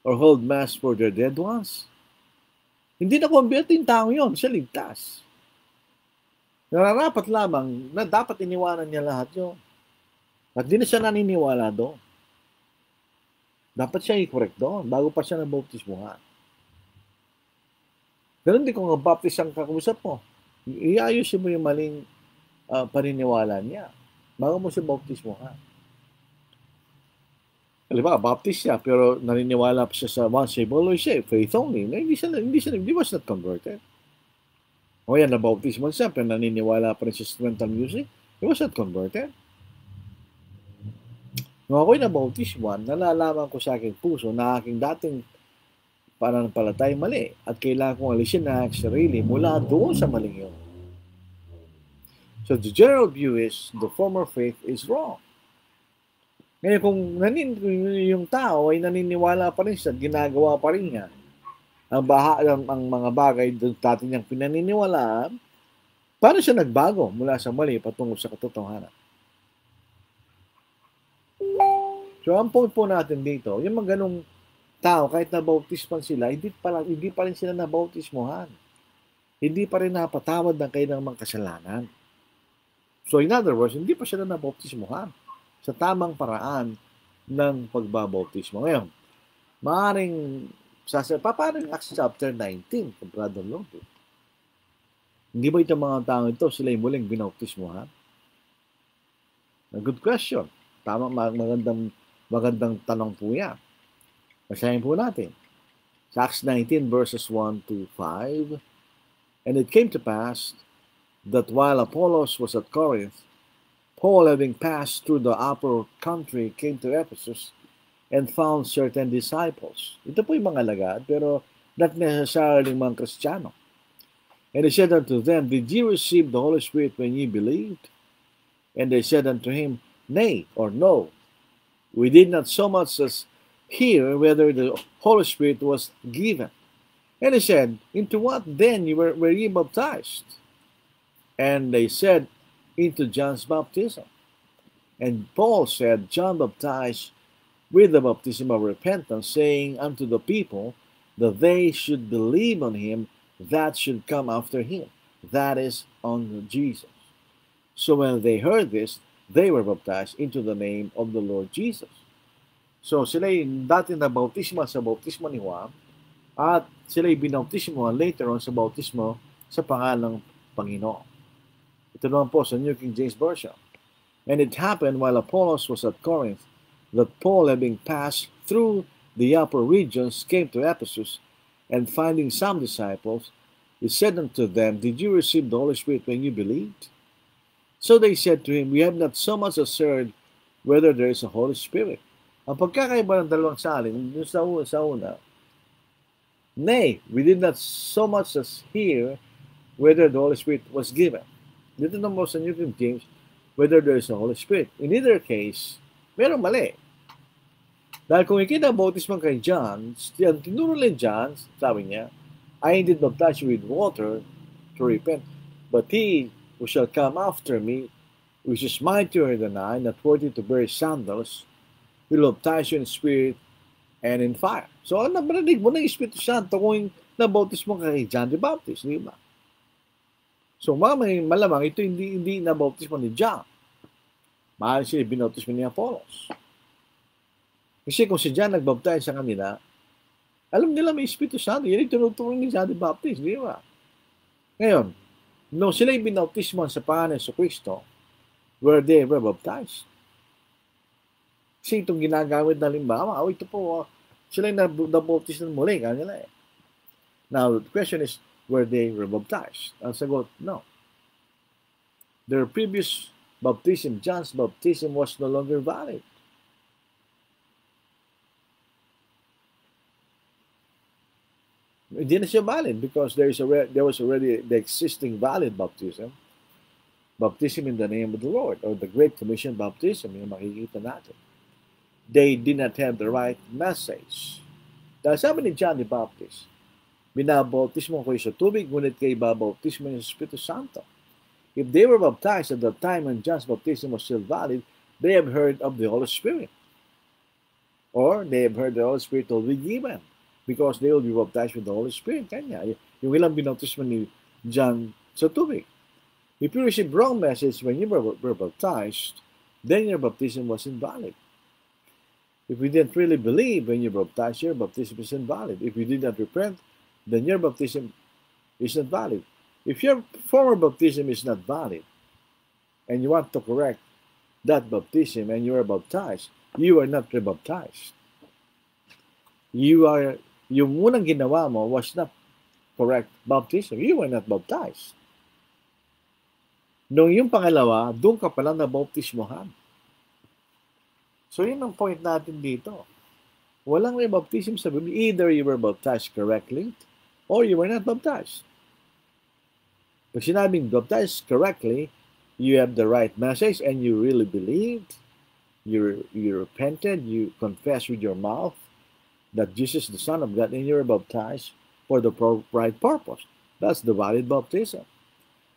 or hold Mass for their dead ones. Hindi na convert yung tao yun, siya ligtas. Nararapat lamang na dapat iniwanan niya lahat yun. At di na siya naniniwala doon. Dapat siya i-correct doon bago pa siya nabautismuhan. Ganun din kung baptist ang kakusap mo, iayusin mo yung maling paniniwala niya bago mo siya bautismuhan. Halimbawa, baptist siya pero naniniwala pa siya sa once saved, always saved, faith only. He was not converted. O yan, nabautismo siya pero naniniwala pa rin sa instrumental music, he was not converted. Nung ako'y nabautismuhan, nalalaman ko sa aking puso na aking dating pananampalatay mali at kailangan kong alisin na aking sarili mula doon sa maling yun. So the general view is the former faith is wrong. Ngayon kung yung tao ay naniniwala pa rin siya, ginagawa pa rin niya ang mga bagay doon dati niyang pinaniniwalaan, paano siya nagbago mula sa mali patungo sa katotohanan? So, ang point po natin dito, yung mga ganong tao, kahit nabautisman sila, hindi pa rin sila nabautismuhan. Hindi pa rin napatawad ng kanilang mga kasalanan. So, in other words, hindi pa sila nabautismuhan sa tamang paraan ng pagbabautismo. Ngayon, maaaring paano yung Acts chapter 19, kung Brother Lord? Hindi ba itong mga tao ito, sila yung muling binautismuhan? A good question. Tama, magandang tanong po yan. Basahin po natin. Sa Acts 19 verses 1 to 5, And it came to pass that while Apollos was at Corinth, Paul, having passed through the upper country, came to Ephesus and found certain disciples. Ito po yung mga alagad, pero not necessarily mga Kristiyano. And he said unto them, Did ye receive the Holy Spirit when ye believed? And they said unto him, Nay, or no. We did not so much as hear whether the Holy Spirit was given. And he said, Into what then were ye baptized? And they said, Into John's baptism. And Paul said, John baptized with the baptism of repentance, saying unto the people that they should believe on him that should come after him, that is, on Jesus. So when they heard this, they were baptized into the name of the Lord Jesus. So sila'y dati na bautismo sa bautismo ni Juan, at sila'y binautismo later on sa bautismo sa pangalang Panginoon. Ito naman po sa New King James Version. And it happened while Apollos was at Corinth, that Paul, having passed through the upper regions, came to Ephesus, and finding some disciples, he said unto them, Did you receive the Holy Spirit when you believed? So they said to him, We have not so much as heard whether there is a Holy Spirit. Ang pagkakaiba ng dalawang salin, yung sa una, Nay, we did not so much as hear whether the Holy Spirit was given. Dito naman sa New King James, whether there is a Holy Spirit. In either case, merong mali. Dahil kung ikinabautismo kay John, ang tinuro ni John, sabi niya, I did baptize you with water to repent, but he who shall come after me, which is mightier than I, not worthy to bear sandals, will baptize you in spirit and in fire. So, nabarinig mo ng Espiritu Santo kung nabautismo kay John the Baptist, di ba? So, malamang ito hindi nabautismo ni John. Mahal siya binautismo ni Apollos. Kasi kung si John nagbaptize sa kanila, alam nila may Espiritu Santo. Yan yung tinuturo ni John the Baptist, di ba? Ngayon, nung sila yung binautismo sa pangalan sa Kristo, were they ever baptized? Kasi itong ginagamit na limbawa, ito po, sila yung nabaptize na muli kanila eh. Now, the question is, were they baptized? Ang sagot, no. Their previous baptism, John's baptism, was no longer valid. Hindi na siya valid because there was already the existing valid baptism. Baptism in the name of the Lord, or the Great Commission baptism, yung makikita natin. They did not have the right message. Dahil sabi ni John the Baptist, binabautismo ko sa tubig, ngunit kayo babautismo ng Espiritu Santo. If they were baptized at the time when John's baptism was still valid, they have heard of the Holy Spirit. Or they have heard the Holy Spirit will be given because they will be baptized with the Holy Spirit. Kanya, yung ilang binautismo ni John sa tubig. If you received wrong message when you were baptized, then your baptism was invalid. If you didn't really believe when you were baptized, your baptism is invalid. If you did not repent, then your baptism is not valid. If your former baptism is not valid, and you want to correct that baptism and you are baptized, you are not rebaptized. Yung unang ginawa mo was not correct baptism. You were not baptized. Nung yung pangalawa, doon ka palang nabautismohan. So yun ang point natin dito. Walang rebaptism sa Biblia. Either you were baptized correctly or you were not baptized. Pag sinabing baptized correctly, you have the right message and you really believed, you repented, you confessed with your mouth that Jesus is the Son of God, and you were baptized for the right purpose. That's the valid baptism.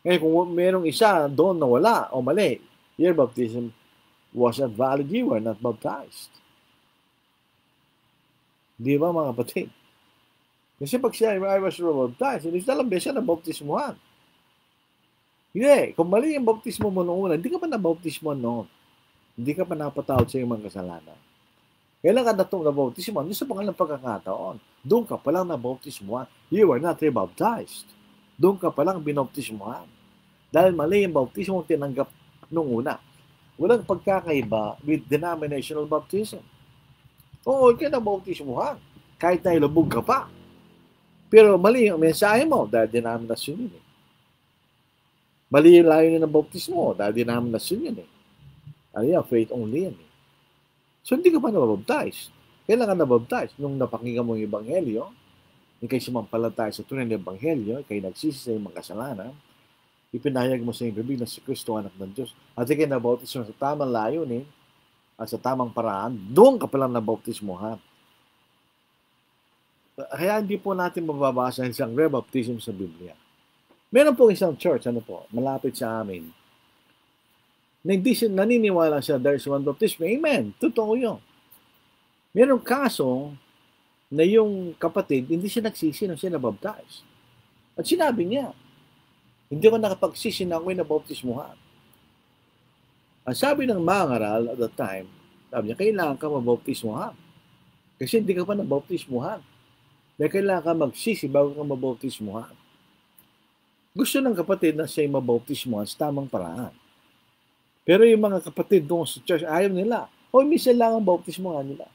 Ngayon, kung merong isa doon na wala o mali, your baptism was not valid, you were not baptized. Di ba mga kapatid? Kasi pag siya, I was baptized, hindi siya lang siya na baptismuhan. Hindi, kung mali yung baptismo mo noong una, hindi ka pa na-baptismo noon. Hindi ka pa napatawad sa iyong mga kasalanan. Kailan ka na-baptismo? Hindi sa pangalang pagkakataon. Doon ka palang na-baptismuhan. You were not rebaptized. Doon ka palang binaptismuhan. Dahil mali yung baptismo tinanggap noong una. Walang pagkakaiba with denominational baptism. Oo, ikaw na-baptismuhan. Kahit na ilubog ka pa. Pero mali yung mensahe mo dahil denomination yun. Mali yung layunin ng bautismo dahil denomination yan eh. Ano yan? Faith only yan eh. So, hindi ka pa nababaptize. Kailan ka nabaptize? Nung napakinggan mo yung ebanghelyo, ikay sumampalataya sa tunay na ebanghelyo, ikay nagsisi sa iyong mga kasalanan, ipinahayag mo sa iyong bibig na si Kristo anak ng Diyos, at ikay nabautismo sa tamang layunin at sa tamang paraan, doon ka palang nabautismohan. Kaya hindi po natin mababasa isang rebaptism sa Biblia. Meron po isang church, malapit sa amin, na hindi siya naniniwala siya there's one baptism. Amen. Totoo yun. Merong kaso na yung kapatid, hindi siya nagsisi nang siya nabaptize. At sinabi niya, hindi ko nakapagsisi na ako'y nabaptismuhan. Ang sabi ng mga ngaral at that time, sabi niya, kailangan ka mabaptismuhan. Kasi hindi ka pa nabaptismuhan. Dahil kailangan ka magsisi bago ka mabaptismuhan. Gusto ng kapatid na siya'y mabaptismuhan sa tamang paraan. Pero yung mga kapatid doon sa church, ayaw nila. O, minsan lang ang baptismuhan nila.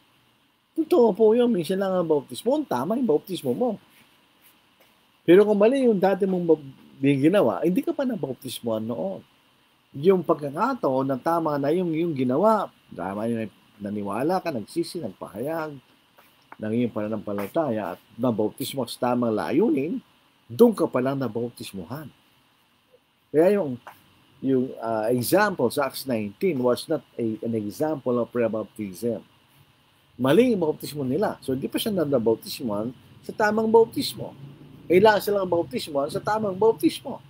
Totoo po yun, minsan lang ang baptismo. Tama yung baptismo mo. Pero kung mali yung dati mong ginawa, hindi ka pa nabaptismuhan noon. Yung pagkakataon na tama na yung ginawa, tama yung naniwala ka, nagsisi, nagpahayag ng iyong pananampalataya at nabaptismo sa tamang layunin, doon ka pa lang nabaptismuhan. Kaya yung example sa Acts 19 was not an example of rebaptism. Mali yung bautismo nila. So, hindi pa siya nabautismohan sa tamang bautismo. Kailangan silang bautismohan sa tamang bautismo.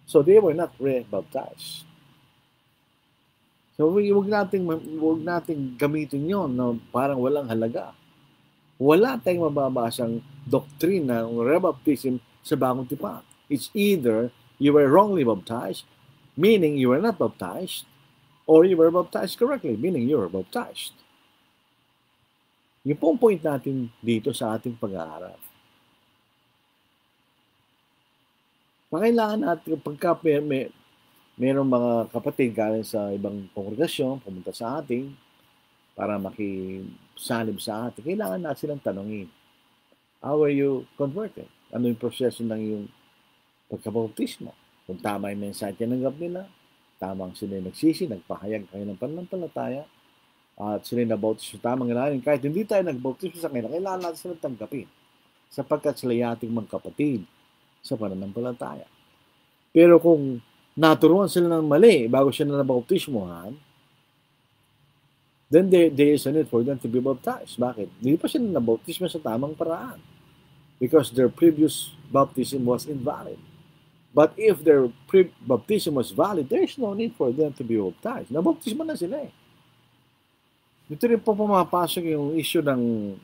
So, they were not re-baptized. So, huwag nating gamitin yon na parang walang halaga. Wala tayong mababasang doktrina ng rebaptism sa Bagong Tipan. It's either you were wrongly baptized, meaning you were not baptized, or you were baptized correctly, meaning you were baptized. Yung pong point natin dito sa ating pag-aaral. Kailangan natin, pagka mayroong mga kapatid galing sa ibang kongregasyon, pumunta sa ating, para makisalib sa atin, kailangan natin silang tanongin, how are you converted? Ano yung proseso ng iyong pagkabautismo? Kung tama yung mensahe tinanggap nila, tamang sila nagsisi, nagpahayag kayo ng pananampalataya, at sila nabautismo sa tamang ilalim. Kahit hindi tayo nagbautismo sa kanila, kailangan natin sila tanggapin sapagkat sila ating mga kapatid sa pananampalataya. Pero kung naturuan sila ng mali bago sila nabautismohan, then there is a need for them to be baptized. Bakit? Hindi pa sila nabautismo sa tamang paraan because their previous baptism was invalid. But if their baptism was valid, there is no need for them to be baptized. Nabautismo na sila eh. Dito rin po pumapasok yung issue ng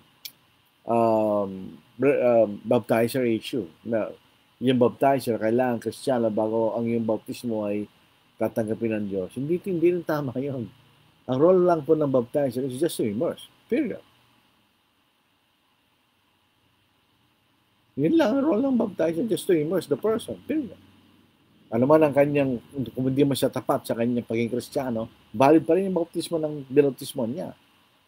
baptizer issue. Na yung baptizer, kailangan Kristiyano bago ang yung baptismo ay tatanggapin ng Diyos. Hindi rin tama yun. Ang role lang po ng baptizer is just to immerse. Period. Yun lang ang role ng baptizer, just to immerse the person. Period. Ano man ang kanyang, kung hindi mo siya tapat sa kanyang pagiging Kristiyano, valid pa rin yung bautismo ng binautismo niya.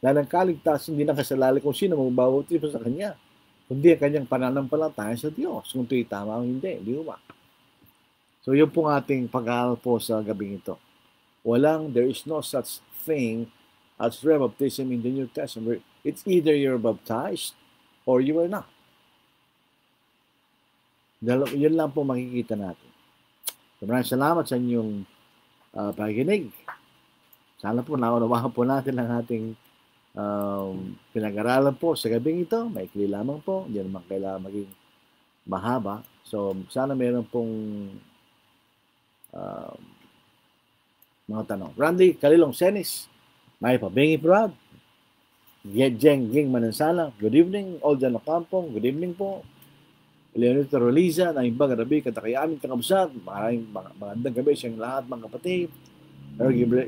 Dahil ang kaligtas, hindi nakasalali kung sino magbabautismo sa kanya. Kundi ang kanyang pananampalataya sa Diyos. Kung ito'y tama o hindi. Di ba? So, yun pong ating pag-aaral po sa gabing ito. There is no such thing as rebaptism in the New Testament. It's either you're baptized or you are not. Yun lang po makikita natin. Maraming salamat sa inyong pakikinig. Sana po naunawaan po natin ang ating pinag-aralan po sa gabing ito. Maikli lamang po. Hindi naman kailangan maging mahaba. So, sana meron pong mga tanong. Randy Kalilong Senis, may pabingi Brad, Jeng Manansala, good evening. Oljan Ocampong, good evening po. Leonito Roliza, na imbang gabi, katakay aming kakabsat, maraming magandang gabi sa lahat mga kapatid.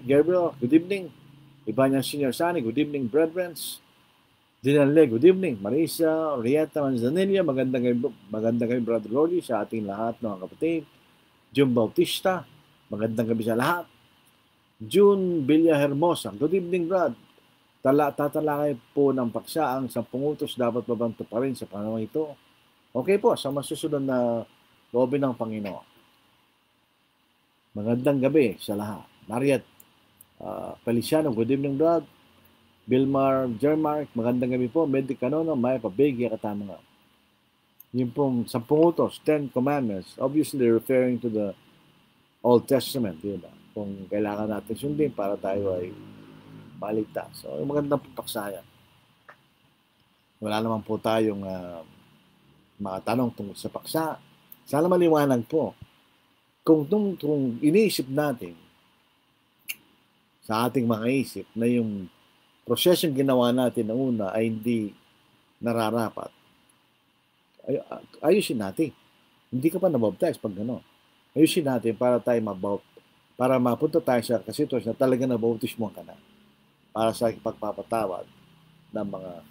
Gabriel, good evening. Ibanya Senior Sani, good evening, brethren. Dinanle, good evening. Marisa, Rieta Manzanilla, magandang gabi, Brother Rolly, sa ating lahat mga kapatid. June Bautista, magandang gabi sa lahat. June Villahermosa, good evening, Brad. Tatalakay po ng paksa ang 10 utos dapat babanto pa rin sa panahon ito. Okay po, sa masusunod na loobin ng Panginoon. Magandang gabi sa lahat. Mariat, Feliciano, good evening, Brad. Bilmar, Jermark, magandang gabi po. Medic Canono, may pabigya katama nga. Yung pong 10 utos, 10 commandments, obviously referring to the Old Testament, di ba? Kung kailangan natin sundin para tayo ay maligtas. So, magandang paksaya. Wala naman po tayong mga tanong tungkol sa paksa. Sana maliwanag po. Kung iniisip natin sa ating mga isip na yung prosesong ginawa natin na una ay hindi nararapat, ayusin natin. Hindi ka pa nabaptize pag gano'n. Ayusin natin para para mapunta tayo sa sitwasyon na talaga nabautismo ka na para sa pagpapatawad ng mga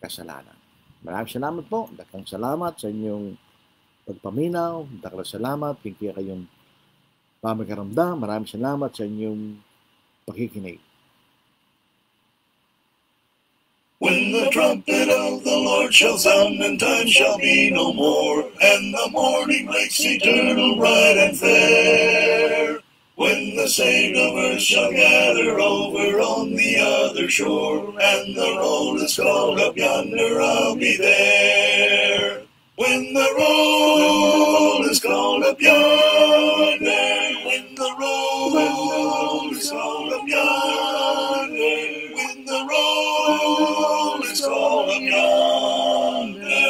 kasalanan. Maraming salamat po. Dakang salamat sa inyong pagpaminaw. Dakang salamat kung kayong pamikaramdam. Maraming salamat sa inyong pakikinig. When the trumpet of the Lord shall sound, and time shall be no more, and the morning breaks eternal, bright and fair. When the saved of earth shall gather over on the other shore, and the roll is called up yonder, I'll be there. When the roll is called up yonder, when the roll is called up yonder, when the roll is called up yonder,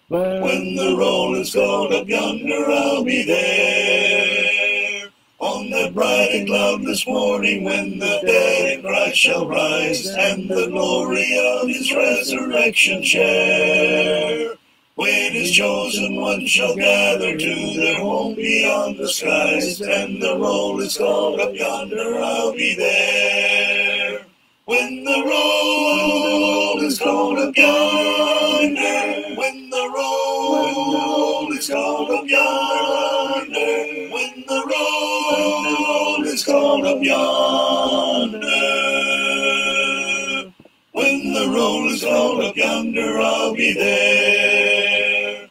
when the roll is called up yonder, I'll be there. On that bright and cloudless morning, when the dead in Christ shall rise, and the glory of his resurrection share. When his chosen ones shall gather to their home beyond the skies, and the roll is called up yonder, I'll be there. When the roll is called up yonder, when the roll is called up yonder, when the roll is called up yonder, when the roll is called up yonder, I'll be there.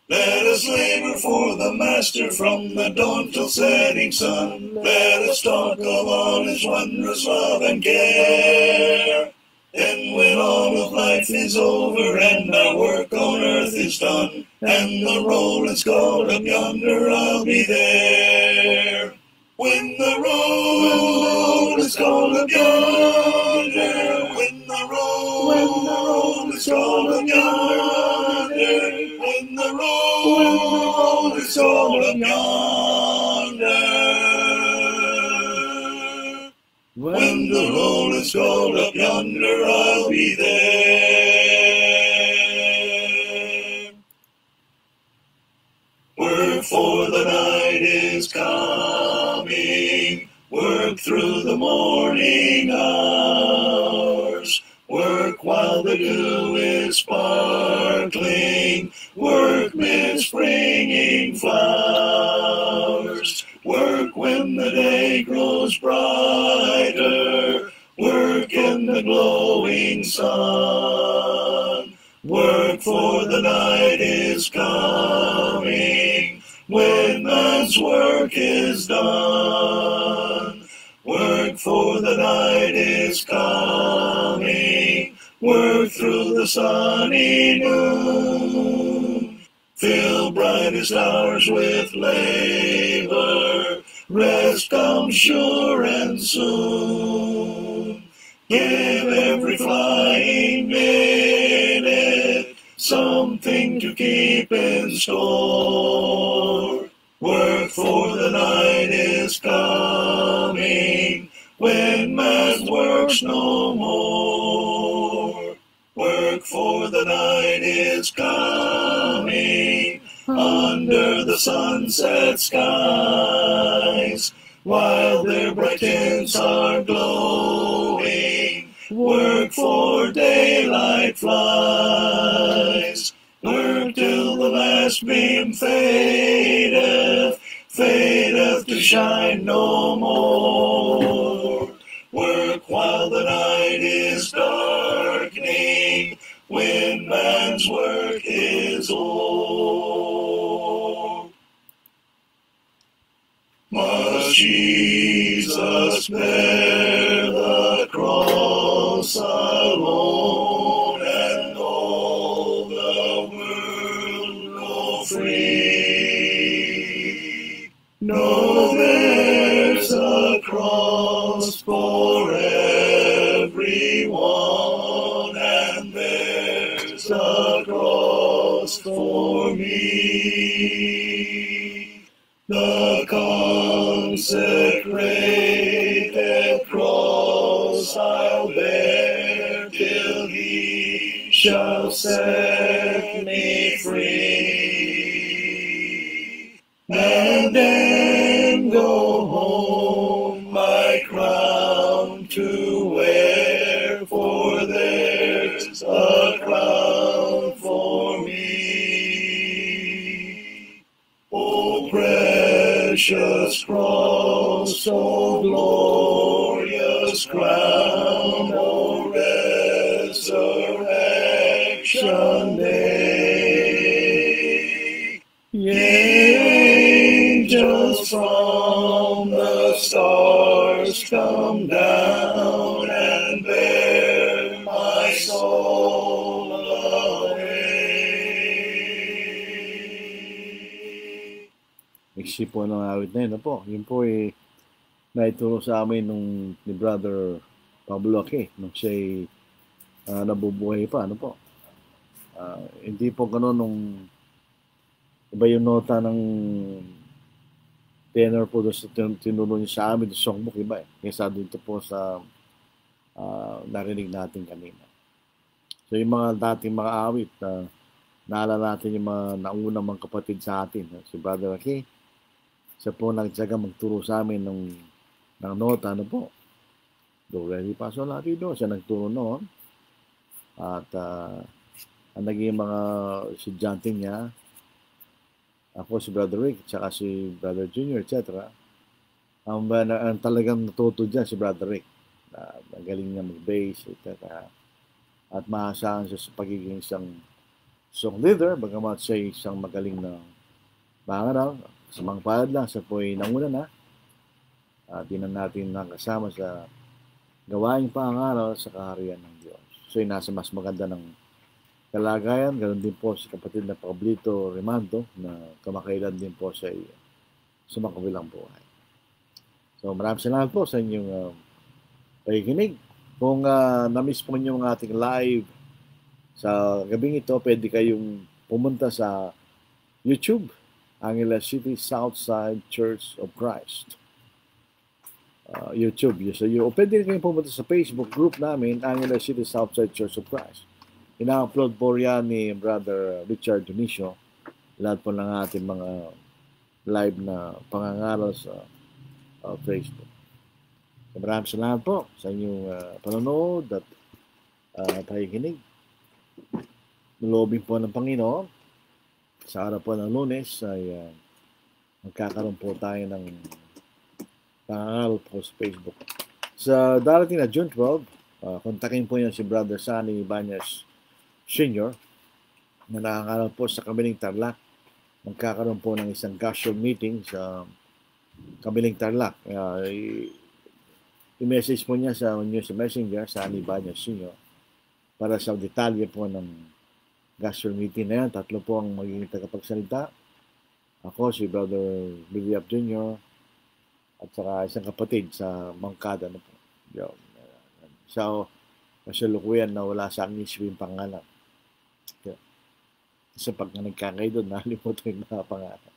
Let us labor for the Master from the dawn till setting sun. Let us talk of all his wondrous love and care. And when all of life is over and our work on earth is done, and the roll is called up yonder, I'll be there. When the roll is called up yonder, when the roll is called up yonder, when the roll is called up yonder, when the roll is called up yonder, I'll be there. Work, for the night is coming. Work through the morning hours. Work while the dew is sparkling. Work midst springing flowers. Work when the day grows brighter. Work in the glowing sun. Work, for the night is coming, when man's work is done. Work, for the night is coming, work through the sunny noon. Fill brightest hours with labor, rest comes sure and soon. Give every flying minute something to keep in store. Work, for the night is coming, when man works no more. Work, for the night is coming, under the sunset skies, while their bright tints are glowing. Work, for daylight flies. Work till the last beam fadeth, fadeth to shine no more. Work while the night is darkening, when man's work is o'er. Jesus bear the cross alone, and all the world go free. No, there's a cross for everyone, and there's a cross for me. The consecrated cross I'll bear till He shall set me free. And then go home my crown to wear, for there's a crown for me. O precious cross, O glorious crown, O resurrection day. Yea, angels from the stars come down and bear my soul away. Iksi po ng awit na yun, po. Yun po naituro sa amin ni Brother Pablo Ake nung siya'y nabubuhay pa, po. Hindi po gano'n nung iba yung nota ng tenor po doon sa tinuro niya sa amin, yung songbook, iba kaysa dito po sa narinig natin kanina. So yung mga dating mga awit, naalala natin yung mga naunang mga kapatid sa atin, si Brother Ake. Siya po nagtsaga magturo sa amin ng nota, po. Do, re, mi, fa, sol, la, ti, do. Siya nagturo noon. At ang naging mga estudyante niya, ako si Brother Rick, tsaka si Brother Junior, etc. Ang talagang natuto dyan si Brother Rick. Magaling niya mag-bass, etc. At maasahan siya sa pagiging isang song leader, bagamat siya isang magaling na mangaraw. Sa mga palad lang, siya po ay nanguna na. Di na natin nakasama sa gawaing pangaral sa kaharian ng Diyos. So, nasa mas maganda ng kalagayan. Ganoon din po si kapatid na Pablito Remando na kamakailan din po sa sumakabilang buhay. So, maraming salamat po sa inyong pakikinig. Kung na-miss po niyo ang ating live sa gabing ito, pwede kayong pumunta sa YouTube, Angeles City Southside Church of Christ. YouTube. O pwede kayong pumunta sa Facebook group namin, Angeles City Southside Church of Christ. Ina-upload po yan ni Brother Richard Dionisio. Lahat po ng ating mga live na pangangaral sa Facebook. So, maraming salamat po sa inyong panonood at pakikinig. Nalobin po ng Panginoon. Sa araw po ng Lunes ay magkakaroon po tayo ng pangangaral po sa Facebook. Sa darating na June 12, kontakin po niyo si Brother Sunny Ibanez Sr. na nakangaral po sa Kamiling Tarlac. Magkakaroon po ng isang casual meeting sa Kamiling Tarlac. I-message po niya sa Messenger, Sunny Ibanez Sr. para sa detalye po ng casual meeting na yan. 3 po ang magiging tagapagsalita. Ako, si Brother Billy Up Jr. at saka isang kapatid sa Mangkada na po. So, kasalukuyan na wala sa aking isip yung pangalan. Kasi pag nagkakay doon, nalimutan yung mga pangalan.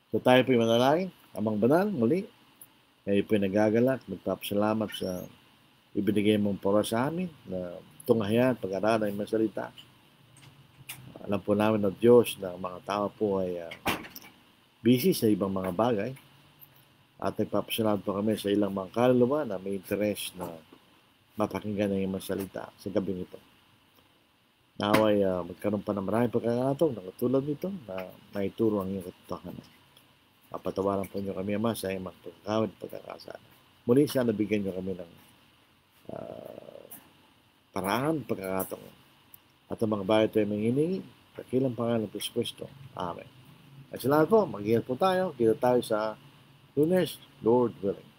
So, tayo po yung manalangin. Amang banal, muli. Kayo po yung nagagalak. Magpapasalamat sa ibinigay mong pora sa amin na tunghayan, pag-aralan, yung masalita. Alam po namin na Diyos na mga tao po ay busy sa ibang mga bagay. At nagpapasalamat po kami sa ilang mga kaluluwa na may interest na mapakinggan ng iyong salita sa gabing ito. Naway magkaroon pa ng maraming pagkakataon na katulad nito na maituro ang iyong katotohanan. Papatawaran po niyo kami, Ama, sa iyong mga pagkakawin at pagkakasala. Muli, sana bigyan niyo kami ng paraan, pagkakataon. At ang mga bayad tayo manghiningi, kakilang pangalan ng Kristo. Amen. At salamat po, mag-iingat po tayo. Kita tayo sa Lunes, Lord willing.